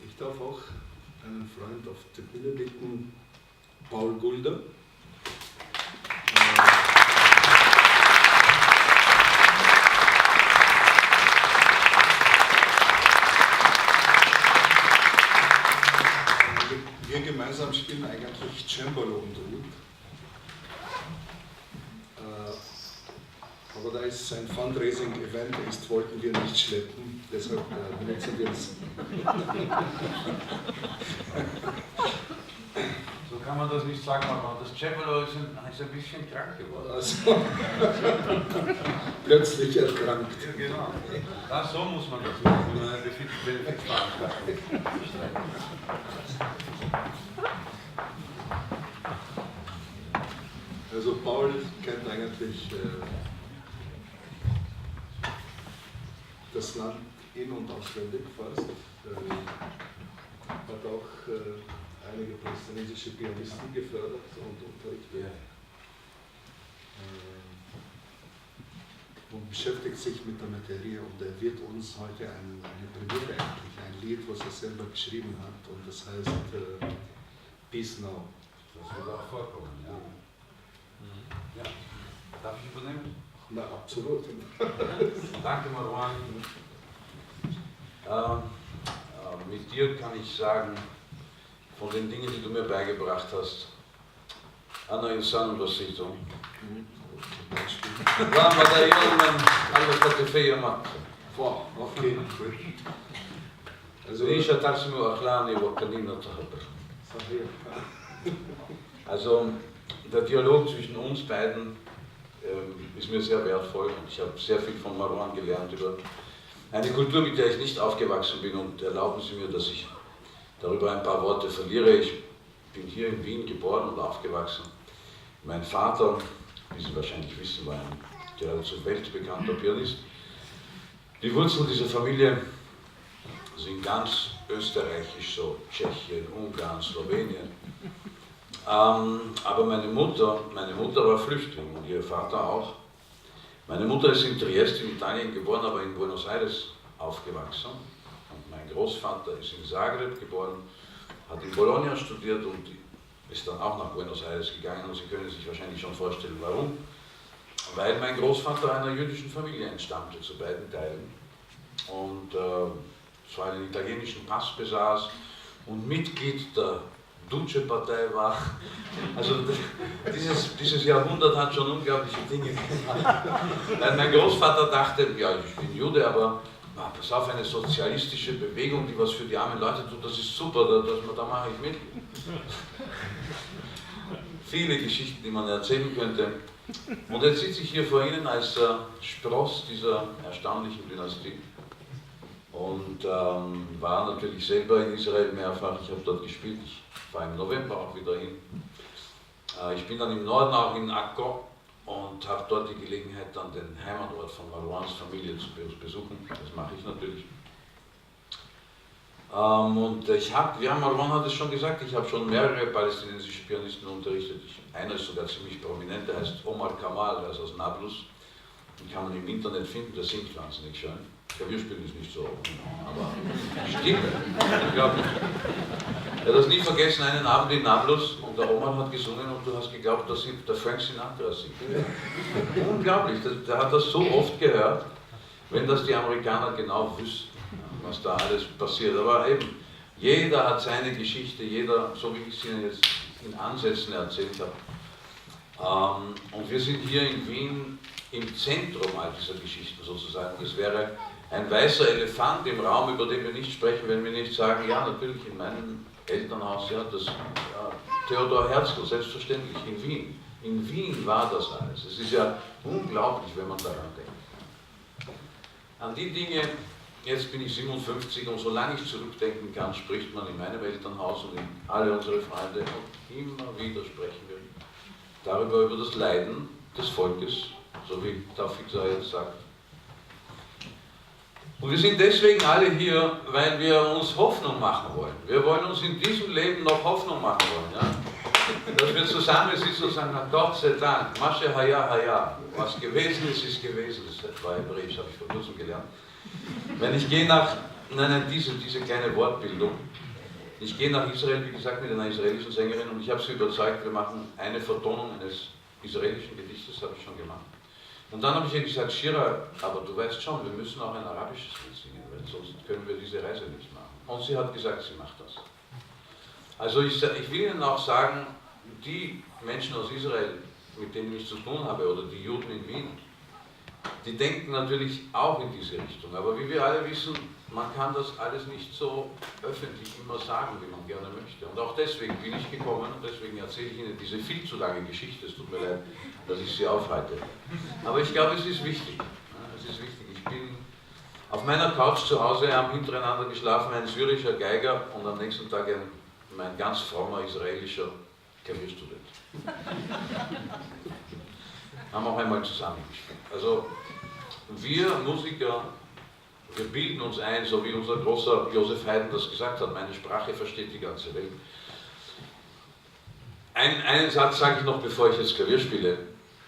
D: Ich darf auch einen Freund auf die Bühne bitten, Paul Gulder. Wir gemeinsam spielen eigentlich Cembalo und Oud. Aber da es ein Fundraising-Event ist, wollten wir nicht schleppen, deshalb benutzen wir es.
H: So kann man das nicht sagen, aber das Cembalo ist ein bisschen krank geworden.
D: Also, plötzlich erkrankt.
H: Ja, genau. Ja, so muss man das machen, wenn man eine Benefizveranstaltung streitet.
D: Also Paul kennt eigentlich das Land in- und auswendig fast. Hat auch einige palästinensische Pianisten gefördert und unterrichtet. Und beschäftigt sich mit der Materie und er wird uns heute eine Premiere eigentlich, ein Lied, was er selber geschrieben hat und das heißt Peace Now.
H: Das wird auch vorkommen, ja. Ja. Darf ich übernehmen?
D: Na, absolut.
H: Danke, Marwan. Mit dir kann ich sagen, von den Dingen, die du mir beigebracht hast, Anna Insan Basito. Vama da imam alla katifeja mat.
D: Okay, gut. Also,
H: Nisha tarsimi akhlani wa kanina tahabr. Also, der Dialog zwischen uns beiden ist mir sehr wertvoll und ich habe sehr viel von Marwan gelernt über eine Kultur, mit der ich nicht aufgewachsen bin und erlauben Sie mir, dass ich darüber ein paar Worte verliere. Ich bin hier in Wien geboren und aufgewachsen. Mein Vater, wie Sie wahrscheinlich wissen, war ein geradezu weltbekannter Pianist. Die Wurzeln dieser Familie sind ganz österreichisch, so Tschechien, Ungarn, Slowenien. Aber meine Mutter war Flüchtling und ihr Vater auch. Meine Mutter ist in Triest in Italien geboren, aber in Buenos Aires aufgewachsen. Und mein Großvater ist in Zagreb geboren, hat in Bologna studiert und ist dann auch nach Buenos Aires gegangen. Und Sie können sich wahrscheinlich schon vorstellen, warum. Weil mein Großvater einer jüdischen Familie entstammte, zu beiden Teilen. Und zwar einen italienischen Pass besaß und Mitglied der Duce-Partei war. Also dieses Jahrhundert hat schon unglaubliche Dinge gemacht. Weil mein Großvater dachte, ja, ich bin Jude, aber pass auf, eine sozialistische Bewegung, die was für die armen Leute tut, das ist super, da mache ich mit. Viele Geschichten, die man erzählen könnte. Und jetzt sitze ich hier vor Ihnen als Spross dieser erstaunlichen Dynastie und war natürlich selber in Israel mehrfach. Ich habe dort gespielt, ich fahre im November auch wieder hin. Ich bin dann im Norden auch in Akko und habe dort die Gelegenheit, dann den Heimatort von Marouans Familie zu besuchen. Das mache ich natürlich. Marouan hat es schon gesagt, ich habe schon mehrere palästinensische Pianisten unterrichtet. Einer ist sogar ziemlich prominent, der heißt Omar Kamal, der ist aus Nablus. Den kann man im Internet finden, der singt wahnsinnig schön. Klavierspielen ist nicht so, aber die Stimme, unglaublich. Er hat das nie vergessen, einen Abend in Nablus und der Omar hat gesungen und du hast geglaubt, dass der Frank Sinatra singt. Unglaublich, der hat das so oft gehört, wenn das die Amerikaner genau wüssten, was da alles passiert. Aber eben, jeder hat seine Geschichte, jeder, so wie ich sie jetzt in Ansätzen erzählt habe. Und wir sind hier in Wien im Zentrum all dieser Geschichten sozusagen. Es wäre ein weißer Elefant im Raum, über den wir nicht sprechen, wenn wir nicht sagen, ja, natürlich in meinem Elternhaus, ja, das Theodor Herzl, selbstverständlich, in Wien. In Wien war das alles. Es ist ja unglaublich, wenn man daran denkt. An die Dinge, jetzt bin ich 57 und solange ich zurückdenken kann, spricht man in meinem Elternhaus und in alle unsere Freunde und immer wieder sprechen wir darüber, über das Leiden des Volkes, so wie Tawfik jetzt sagt. Und wir sind deswegen alle hier, weil wir uns Hoffnung machen wollen. Wir wollen uns in diesem Leben noch Hoffnung machen wollen. Ja? Dass wir zusammensitzen und sagen, na Gott sei Dank, Masche Haya Haya, was gewesen ist, ist gewesen. Das war Hebräisch, habe ich vor kurzem gelernt. Wenn ich gehe nach, diese kleine Wortbildung, ich gehe nach Israel, wie gesagt, mit einer israelischen Sängerin und ich habe sie überzeugt, wir machen eine Vertonung eines israelischen Gedichtes, habe ich schon gemacht. Und dann habe ich ihr gesagt, Shira, aber du weißt schon, wir müssen auch ein arabisches Lied singen, weil sonst können wir diese Reise nicht machen. Und sie hat gesagt, sie macht das. Also ich will Ihnen auch sagen, die Menschen aus Israel, mit denen ich zu tun habe, oder die Juden in Wien, die denken natürlich auch in diese Richtung. Aber wie wir alle wissen, man kann das alles nicht so öffentlich immer sagen, wie man gerne möchte. Und auch deswegen bin ich gekommen und deswegen erzähle ich Ihnen diese viel zu lange Geschichte. Es tut mir leid, dass ich Sie aufhalte. Aber ich glaube, es ist wichtig. Es ist wichtig. Ich bin auf meiner Couch zu Hause, haben hintereinander geschlafen, ein syrischer Geiger und am nächsten Tag mein ganz frommer israelischer Klavierstudent. Haben auch einmal zusammengespielt. Also wir Musiker, wir bilden uns ein, so wie unser großer Josef Haydn das gesagt hat, meine Sprache versteht die ganze Welt. Einen Satz sage ich noch, bevor ich jetzt Klavier spiele.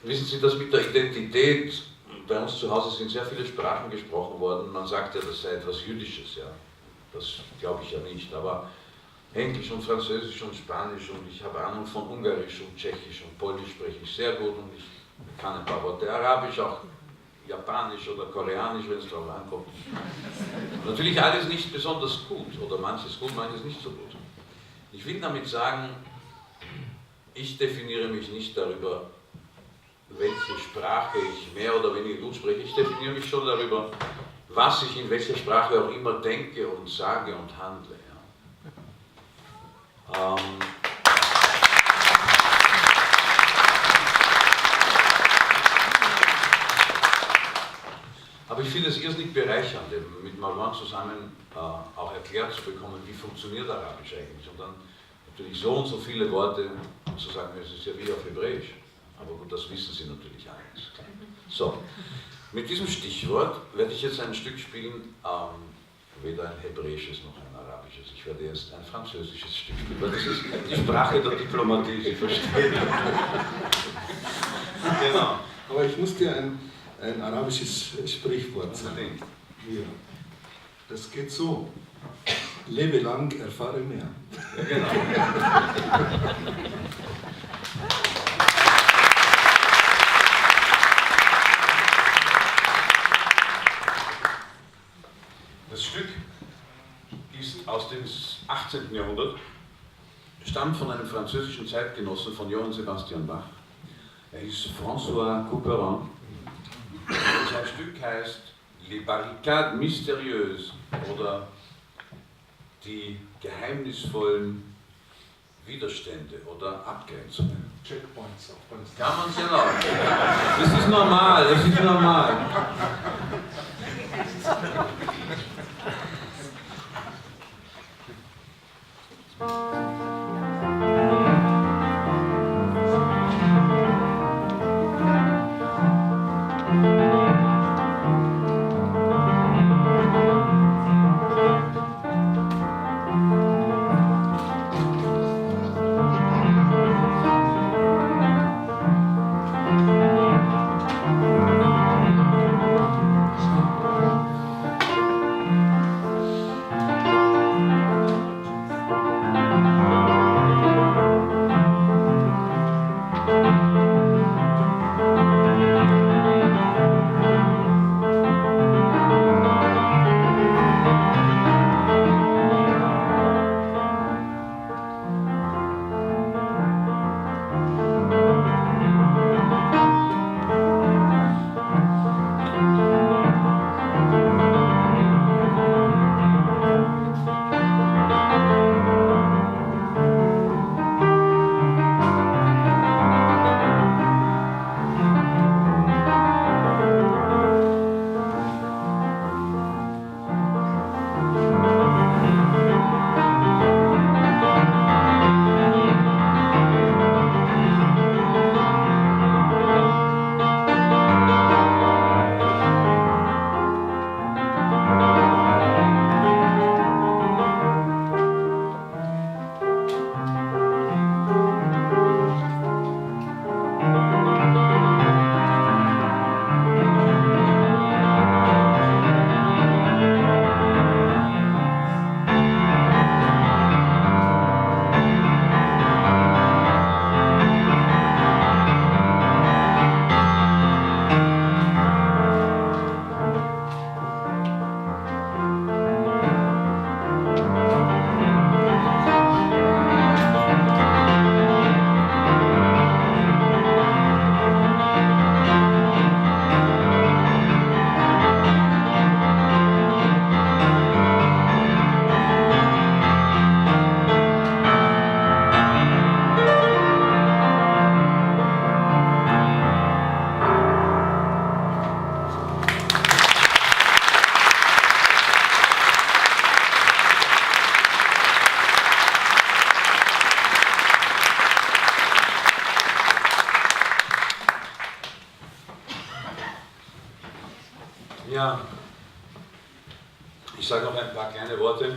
H: Wissen Sie, das mit der Identität, bei uns zu Hause sind sehr viele Sprachen gesprochen worden, man sagt ja, das sei etwas Jüdisches, ja. Das glaube ich ja nicht, aber Englisch und Französisch und Spanisch und ich habe Ahnung von Ungarisch und Tschechisch und Polnisch spreche ich sehr gut und ich kann ein paar Worte Arabisch, auch Japanisch oder Koreanisch, wenn es darauf ankommt. Natürlich alles nicht besonders gut oder manches gut, manches nicht so gut. Ich will damit sagen, ich definiere mich nicht darüber, welche Sprache ich mehr oder weniger gut spreche. Ich definiere mich schon darüber, was ich in welcher Sprache auch immer denke und sage und handle. Ja. Aber ich finde es irrsinnig bereichernd, mit Marouan zusammen auch erklärt zu bekommen, wie funktioniert Arabisch eigentlich. Und dann natürlich so und so viele Worte zu sagen, es ist ja wie auf Hebräisch. Aber gut, das wissen Sie natürlich alles. So, mit diesem Stichwort werde ich jetzt ein Stück spielen, weder ein hebräisches noch ein arabisches. Ich werde jetzt ein französisches Stück spielen, weil das ist die Sprache der Diplomatie, Sie verstehen. Genau.
D: Aber ich muss dir ein arabisches Sprichwort sagen. Ja. Das geht so. Lebe lang, erfahre mehr.
H: Ja, genau. Das Stück ist aus dem 18. Jahrhundert, stammt von einem französischen Zeitgenossen von Johann Sebastian Bach. Er ist François Couperin. Und sein Stück heißt Les Barricades Mystérieuses oder die geheimnisvollen Widerstände oder Abgrenzungen.
D: Checkpoints auf Palästina.
H: Kann man ja noch. Das ist normal, das ist normal. Ja, ich sage noch ein paar kleine Worte,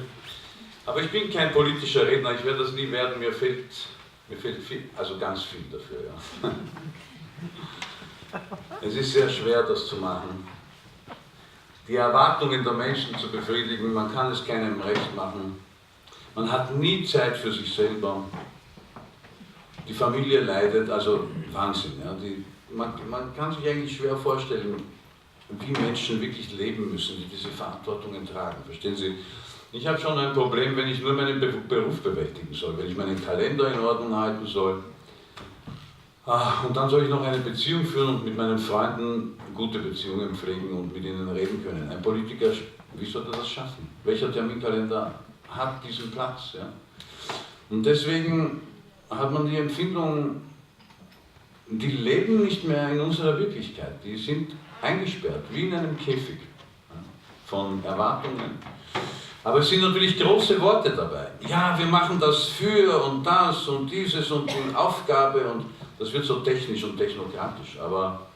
H: aber ich bin kein politischer Redner, ich werde das nie werden, mir fehlt viel, also ganz viel dafür. Ja. Es ist sehr schwer, das zu machen. Die Erwartungen der Menschen zu befriedigen, man kann es keinem recht machen. Man hat nie Zeit für sich selber. Die Familie leidet, also Wahnsinn. Ja. Man kann sich eigentlich schwer vorstellen, wie Menschen wirklich leben müssen, die diese Verantwortungen tragen. Verstehen Sie? Ich habe schon ein Problem, wenn ich nur meinen Beruf bewältigen soll, wenn ich meinen Kalender in Ordnung halten soll. Und dann soll ich noch eine Beziehung führen und mit meinen Freunden gute Beziehungen pflegen und mit ihnen reden können. Ein Politiker, wie soll er das schaffen? Welcher Terminkalender hat diesen Platz? Ja? Und deswegen hat man die Empfindung, die leben nicht mehr in unserer Wirklichkeit. Die sind eingesperrt, wie in einem Käfig von Erwartungen. Aber es sind natürlich große Worte dabei. Ja, wir machen das für und das und dieses und die Aufgabe und das wird so technisch und technokratisch. Aber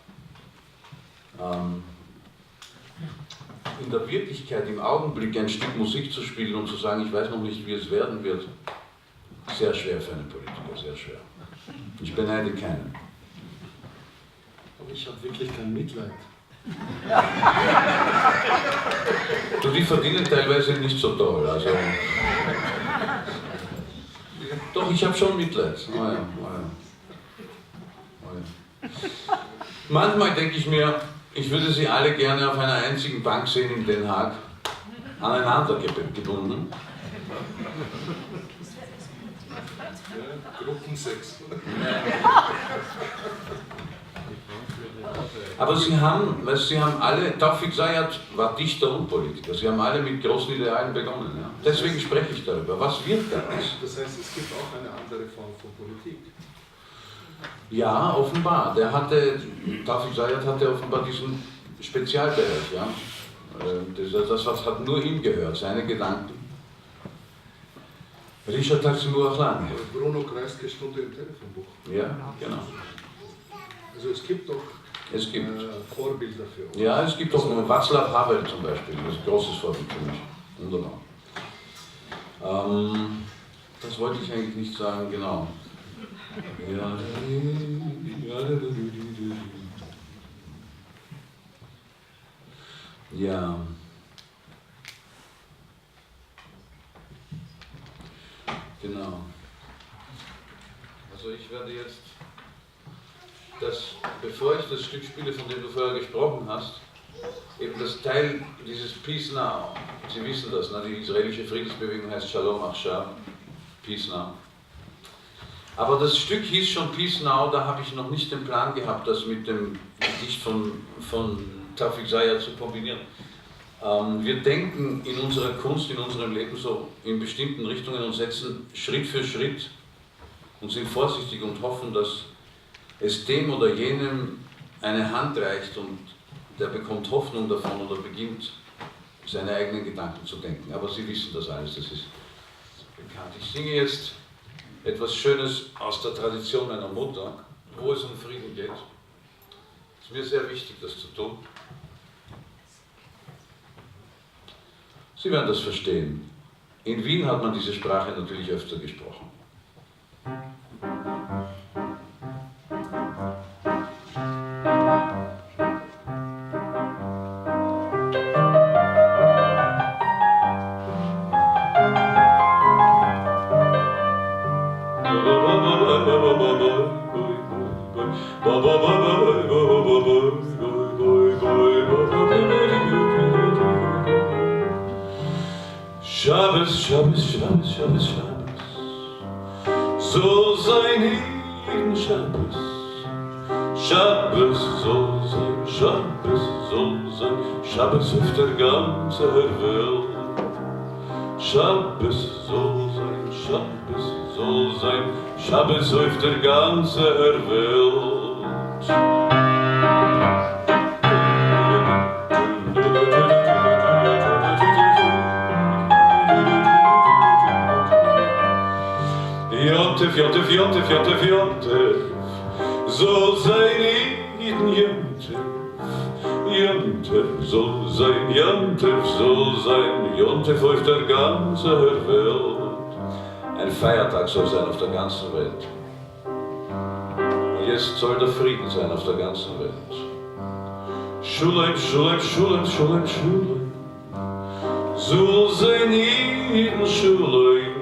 H: in der Wirklichkeit, im Augenblick ein Stück Musik zu spielen und zu sagen, ich weiß noch nicht, wie es werden wird, sehr schwer für einen Politiker, sehr schwer. Ich beneide keinen.
D: Aber ich habe wirklich kein Mitleid.
H: Du, die verdienen teilweise nicht so toll, also. Doch, ich habe schon Mitleid. Oh ja, oh ja. Oh ja. Manchmal denke ich mir, ich würde sie alle gerne auf einer einzigen Bank sehen in Den Haag, aneinander gebunden.
D: Gruppensex.
H: Aber Sie haben alle, Taufik Sayat war Dichter und Politiker, Sie haben alle mit großen Idealen begonnen. Ja? Deswegen spreche ich darüber. Was wird daraus?
D: Das heißt, es gibt auch eine andere Form von Politik.
H: Ja, offenbar. Taufik Sayat hatte offenbar diesen Spezialbereich. Ja? Das hat nur ihm gehört, seine Gedanken. Richard hat sie nur auch lang.
D: Bruno Kreisky Stunde im Telefonbuch.
H: Ja, genau.
D: Also es gibt doch Vorbilder für uns.
H: Ja, es gibt auch Václav Havel zum Beispiel, das ist ein großes Vorbild für mich. Wunderbar. Das wollte ich eigentlich nicht sagen, genau. Ja. Genau. Also ich werde jetzt bevor ich das Stück spiele, von dem du vorher gesprochen hast, eben das Teil dieses Peace Now, Sie wissen das, ne? Die israelische Friedensbewegung heißt Shalom Achshav, Peace Now. Aber das Stück hieß schon Peace Now, da habe ich noch nicht den Plan gehabt, das mit dem Gedicht von Taufik Sayat zu kombinieren. Wir denken in unserer Kunst, in unserem Leben so in bestimmten Richtungen und setzen Schritt für Schritt und sind vorsichtig und hoffen, dass es dem oder jenem eine Hand reicht und der bekommt Hoffnung davon oder beginnt, seine eigenen Gedanken zu denken. Aber Sie wissen das alles, das ist bekannt. Ich singe jetzt etwas Schönes aus der Tradition meiner Mutter, wo es um Frieden geht. Es ist mir sehr wichtig, das zu tun. Sie werden das verstehen. In Wien hat man diese Sprache natürlich öfter gesprochen. Shabbos, Shabbos, Shabbos, Shabbos, Shabbos, soll sein jeden Shabbos. Shabbos soll sein, Shabbos soll sein, Shabbos auf der ganzen Welt. Shabbos soll sein, Shabbos soll sein, Shabbos auf der ganzen Welt. Jontef, Jontef, Jontef, Jontef, soll sein jeden Jontef. Jontef soll sein, Jontef soll sein, Jontef auf der ganzen Welt. Ein Feiertag soll sein auf der ganzen Welt. Und jetzt soll der Frieden sein auf der ganzen Welt. Schulem, Schulem, Schulem, Schulem, Schulem, soll sein jeden Schulem.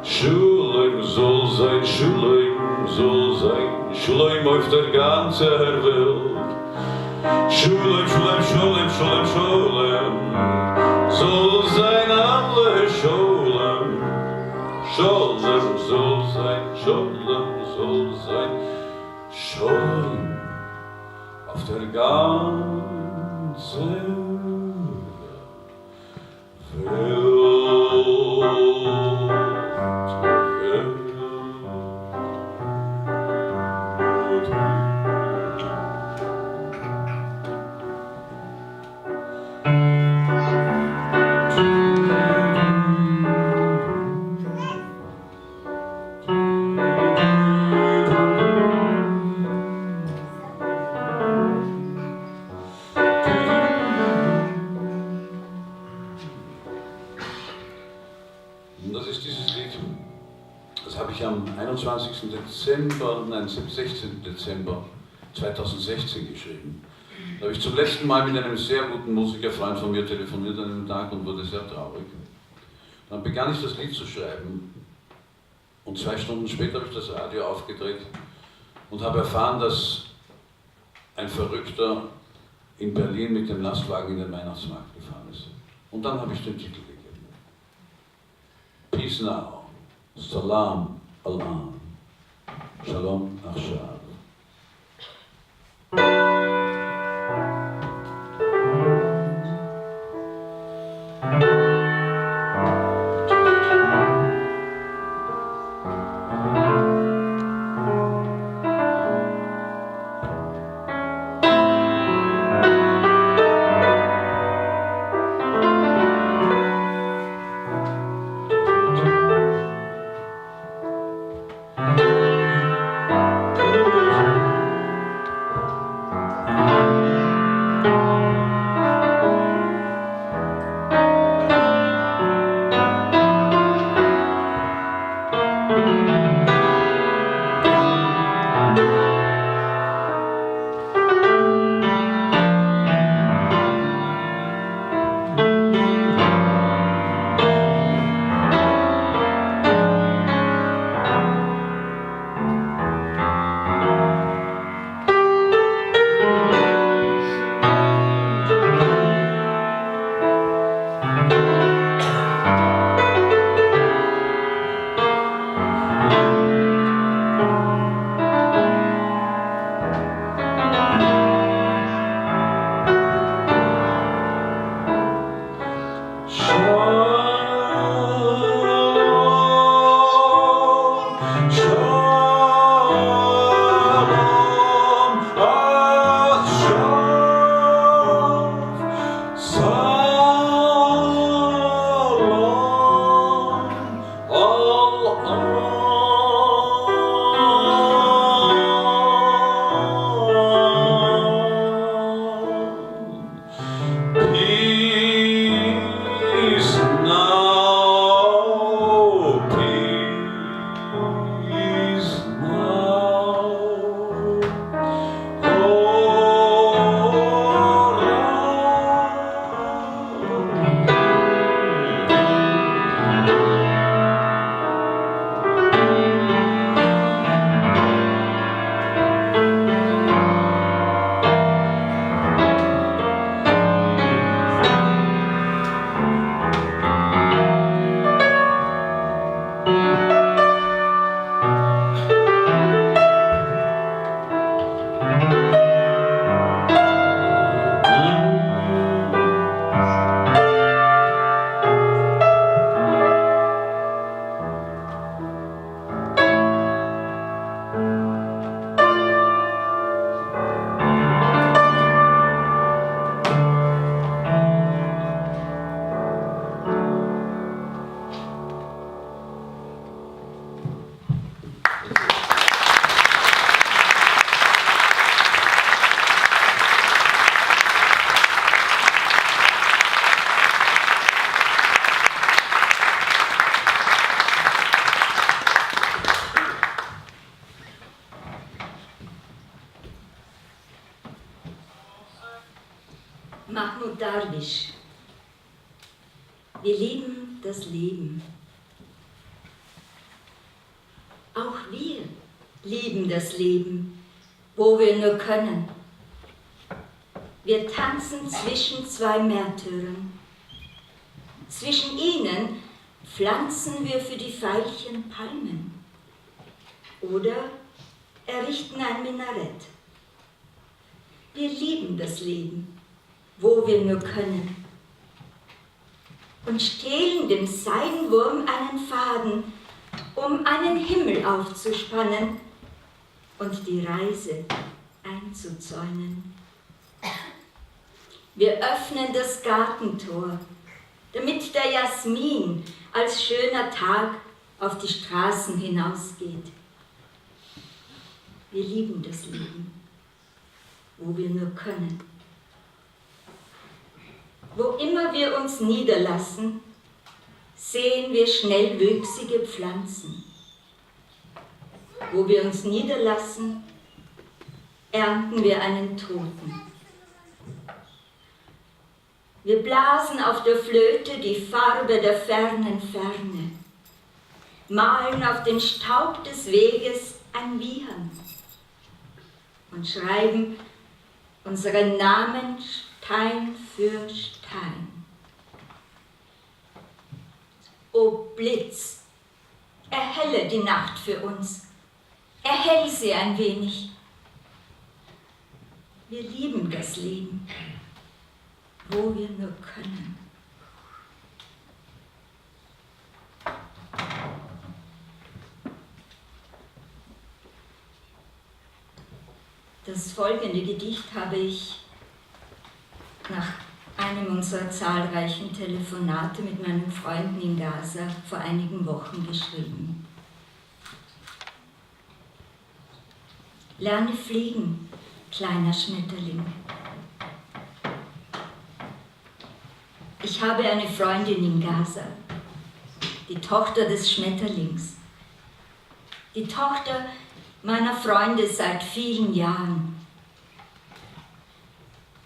H: Schulem soll sein, Schulem soll sein, Schulem auf der ganzen Welt. Schulem, Schulem, Schulem, Schulem, Schulem, soll sein alle Schulem. Schulem soll sein, Schulem soll sein, Schulem auf der ganzen Welt. Am 16. Dezember 2016 geschrieben. Da habe ich zum letzten Mal mit einem sehr guten Musikerfreund von mir telefoniert an einem Tag und wurde sehr traurig. Dann begann ich das Lied zu schreiben und 2 Stunden später habe ich das Radio aufgedreht und habe erfahren, dass ein Verrückter in Berlin mit dem Lastwagen in den Weihnachtsmarkt gefahren ist. Und dann habe ich den Titel gegeben. Peace Now, Salam Al-An. Shalom Achshav.
E: Mahmoud Darwish. Wir lieben das Leben. Auch wir lieben das Leben, wo wir nur können. Wir tanzen zwischen zwei Märtyrern. Zwischen ihnen pflanzen wir für die Veilchen Palmen oder errichten ein Minarett. Wir lieben das Leben, wo wir nur können, und stehlen dem Seidenwurm einen Faden, um einen Himmel aufzuspannen und die Reise einzuzäunen. Wir öffnen das Gartentor, damit der Jasmin als schöner Tag auf die Straßen hinausgeht. Wir lieben das Leben, wo wir nur können. Wo immer wir uns niederlassen, sehen wir schnellwüchsige Pflanzen. Wo wir uns niederlassen, ernten wir einen Toten. Wir blasen auf der Flöte die Farbe der fernen Ferne, malen auf den Staub des Weges ein Wiehern und schreiben unseren Namen Stein für Stein. O Blitz, erhelle die Nacht für uns, erhell sie ein wenig. Wir lieben das Leben, wo wir nur können. Das folgende Gedicht habe ich nach einem unserer zahlreichen Telefonate mit meinen Freunden in Gaza vor einigen Wochen geschrieben. Lerne fliegen, kleiner Schmetterling. Ich habe eine Freundin in Gaza, die Tochter des Schmetterlings, die Tochter meiner Freunde seit vielen Jahren.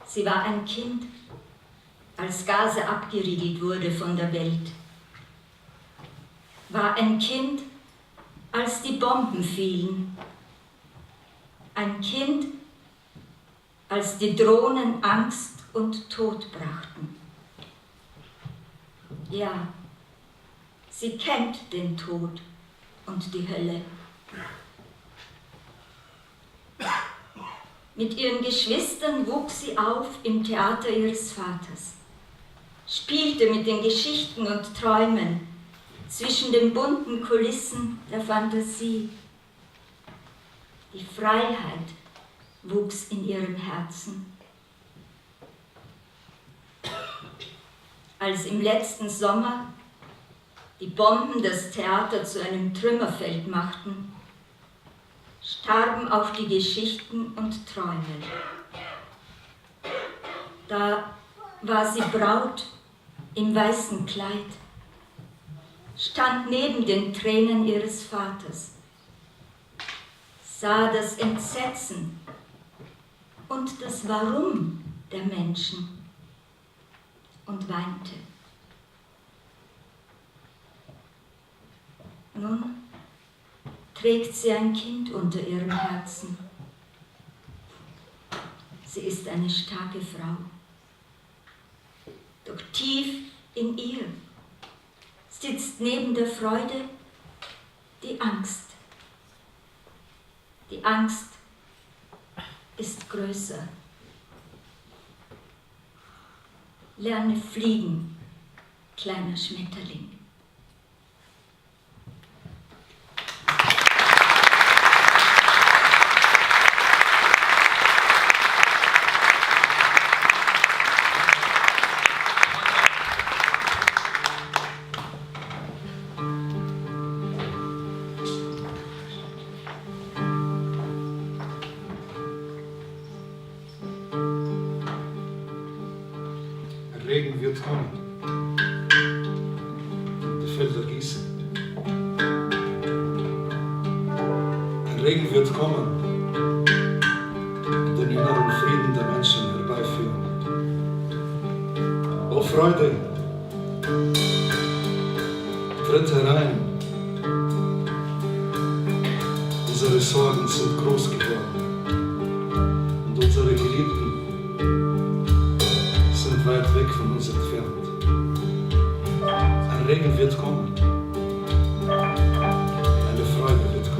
E: Sie war ein Kind, als Gaza abgeriegelt wurde von der Welt. War ein Kind, als die Bomben fielen. Ein Kind, als die Drohnen Angst und Tod brachten. Ja, sie kennt den Tod und die Hölle. Mit ihren Geschwistern wuchs sie auf im Theater ihres Vaters, spielte mit den Geschichten und Träumen zwischen den bunten Kulissen der Fantasie. Die Freiheit wuchs in ihrem Herzen. Als im letzten Sommer die Bomben das Theater zu einem Trümmerfeld machten, starben auch die Geschichten und Träume. Da war sie Braut im weißen Kleid, stand neben den Tränen ihres Vaters, sah das Entsetzen und das Warum der Menschen und weinte. Nun trägt sie ein Kind unter ihrem Herzen. Sie ist eine starke Frau. Doch tief in ihr sitzt neben der Freude die Angst. Die Angst ist größer. Lerne fliegen, kleiner Schmetterling.
D: Regen wird kommen, die Felder gießen. Ein Regen wird kommen, den inneren Frieden der Menschen herbeiführen. Freude tritt herein. Unsere Sorgen sind groß geworden und unsere Geliebten sind weit weg von uns entfernt. Ein Regen wird kommen, eine Freude wird kommen.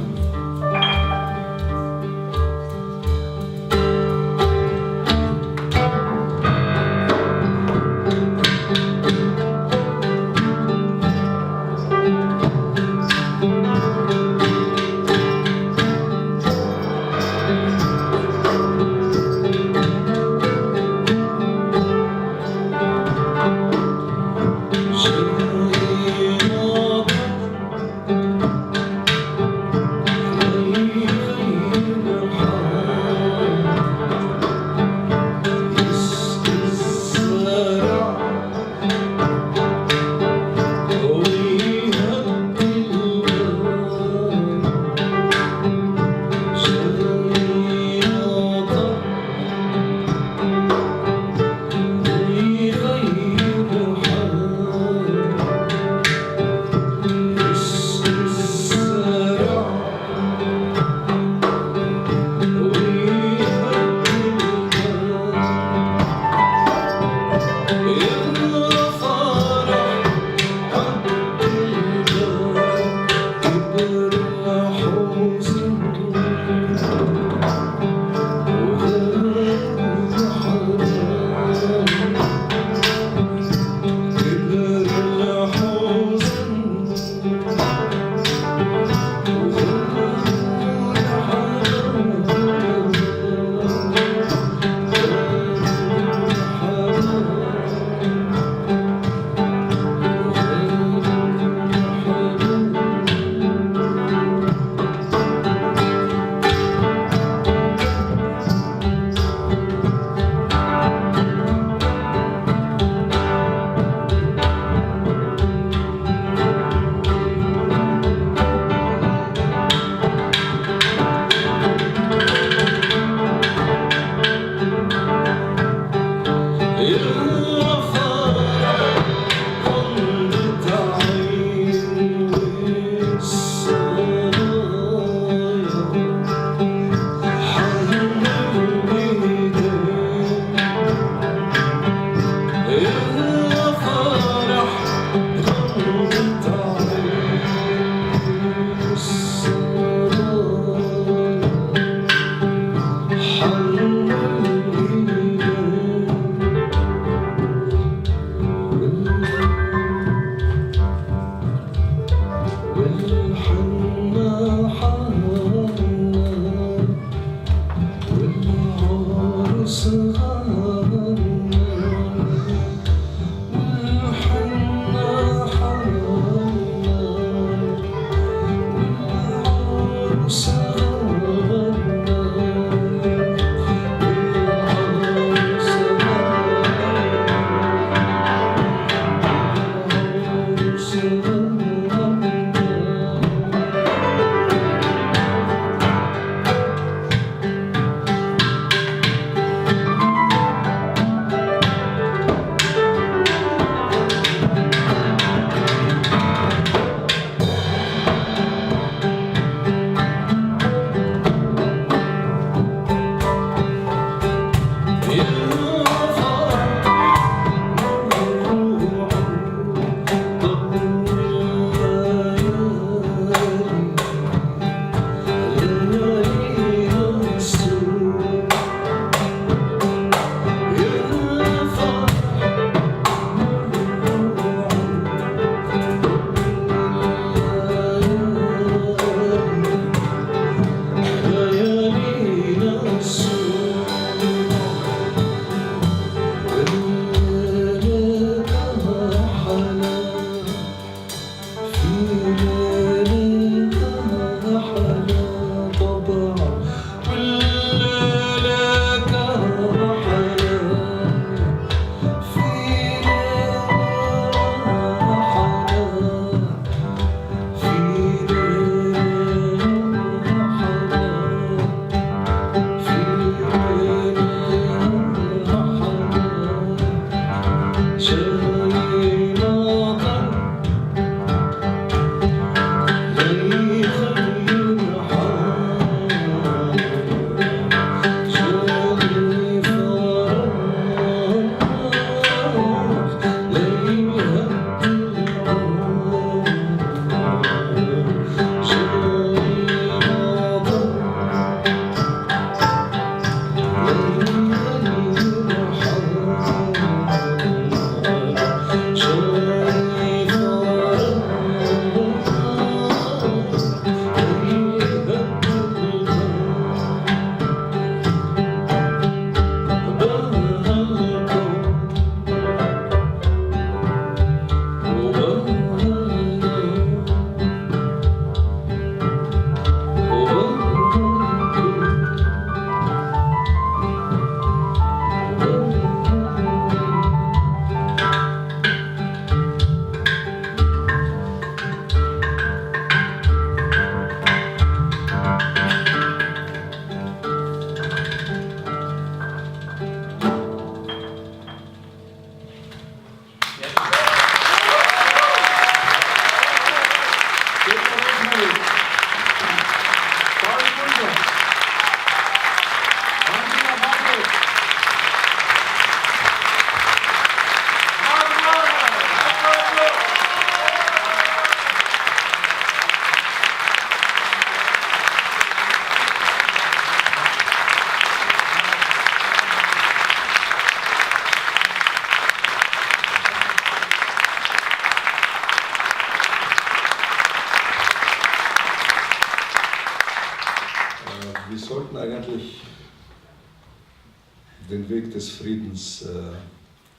I: den Weg des Friedens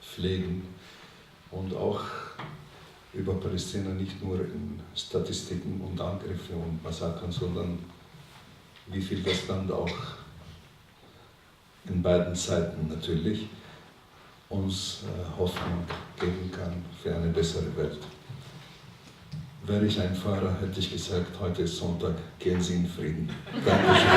I: pflegen und auch über Palästina nicht nur in Statistiken und Angriffe und Massakern, sondern wie viel das Land auch in beiden Seiten natürlich uns Hoffnung geben kann für eine bessere Welt. Wäre ich ein Pfarrer, hätte ich gesagt, heute ist Sonntag, gehen Sie in Frieden. Dankeschön.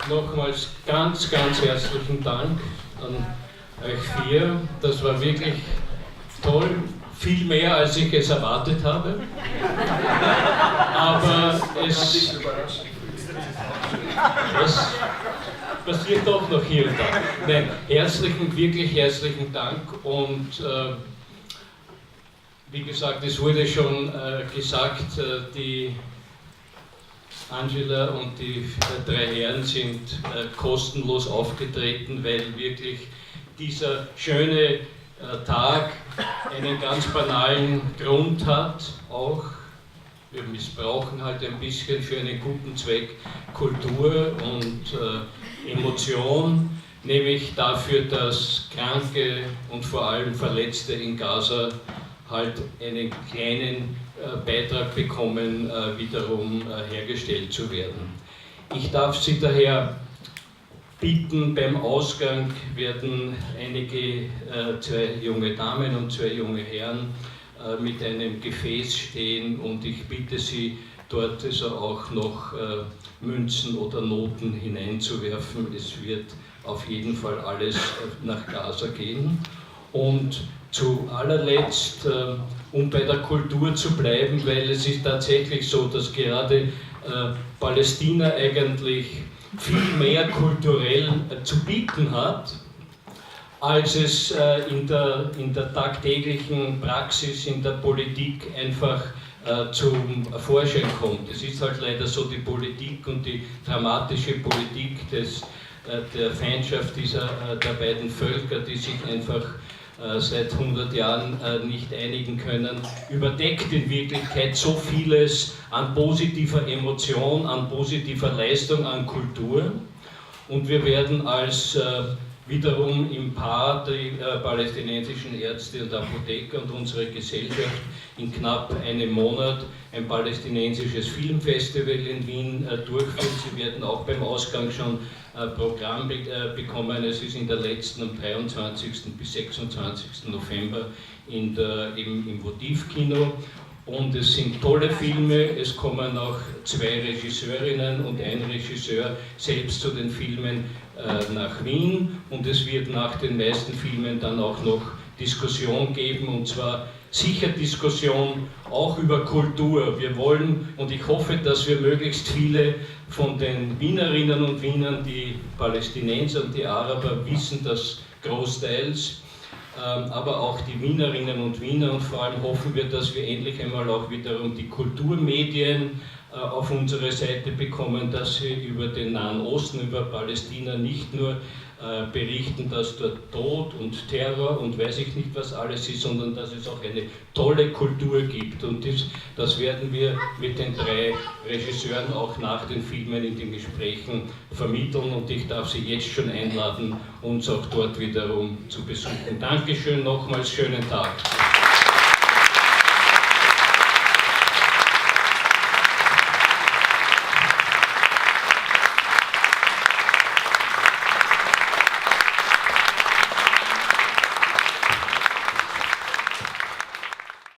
A: Nochmals ganz, ganz herzlichen Dank an euch vier. Das war wirklich toll, viel mehr als ich es erwartet habe. Aber es passiert doch noch hier und da. Nein, wirklich herzlichen Dank und wie gesagt, es wurde schon gesagt, die Angela und die drei Herren sind kostenlos aufgetreten, weil wirklich dieser schöne Tag einen ganz banalen Grund hat. Auch wir missbrauchen halt ein bisschen für einen guten Zweck Kultur und Emotion, nämlich dafür, dass Kranke und vor allem Verletzte in Gaza halt einen kleinen Beitrag bekommen, wiederum hergestellt zu werden. Ich darf Sie daher bitten, beim Ausgang werden einige, zwei junge Damen und zwei junge Herren mit einem Gefäß stehen und ich bitte Sie, dort also auch noch Münzen oder Noten hineinzuwerfen. Es wird auf jeden Fall alles nach Gaza gehen. Und zu allerletzt, um bei der Kultur zu bleiben, weil es ist tatsächlich so, dass gerade Palästina eigentlich viel mehr kulturell zu bieten hat, als es in der tagtäglichen Praxis, in der Politik einfach zum Vorschein kommt. Es ist halt leider so, die Politik und die dramatische Politik der Feindschaft der beiden Völker, die sich einfach seit 100 Jahren nicht einigen können, überdeckt in Wirklichkeit so vieles an positiver Emotion, an positiver Leistung, an Kultur. Und wir werden als wiederum im Paar die palästinensischen Ärzte und Apotheker und unsere Gesellschaft in knapp einem Monat ein palästinensisches Filmfestival in Wien durchführen. Sie werden auch beim Ausgang schon Programm bekommen. Es ist in der letzten am 23. bis 26. November im Votivkino. Und es sind tolle Filme, es kommen auch zwei Regisseurinnen und ein Regisseur selbst zu den Filmen nach Wien. Und es wird nach den meisten Filmen dann auch noch Diskussion geben, und zwar sicher Diskussion auch über Kultur. Wir wollen, und ich hoffe, dass wir möglichst viele von den Wienerinnen und Wienern, die Palästinenser und die Araber wissen das großteils, aber auch die Wienerinnen und Wiener, und vor allem hoffen wir, dass wir endlich einmal auch wiederum die Kulturmedien auf unsere Seite bekommen, dass sie über den Nahen Osten, über Palästina nicht nur berichten, dass dort Tod und Terror und weiß ich nicht was alles ist, sondern dass es auch eine tolle Kultur gibt. Und das werden wir mit den drei Regisseuren auch nach den Filmen in den Gesprächen vermitteln, und ich darf Sie jetzt schon einladen, uns auch dort wiederum zu besuchen. Dankeschön, nochmals schönen Tag.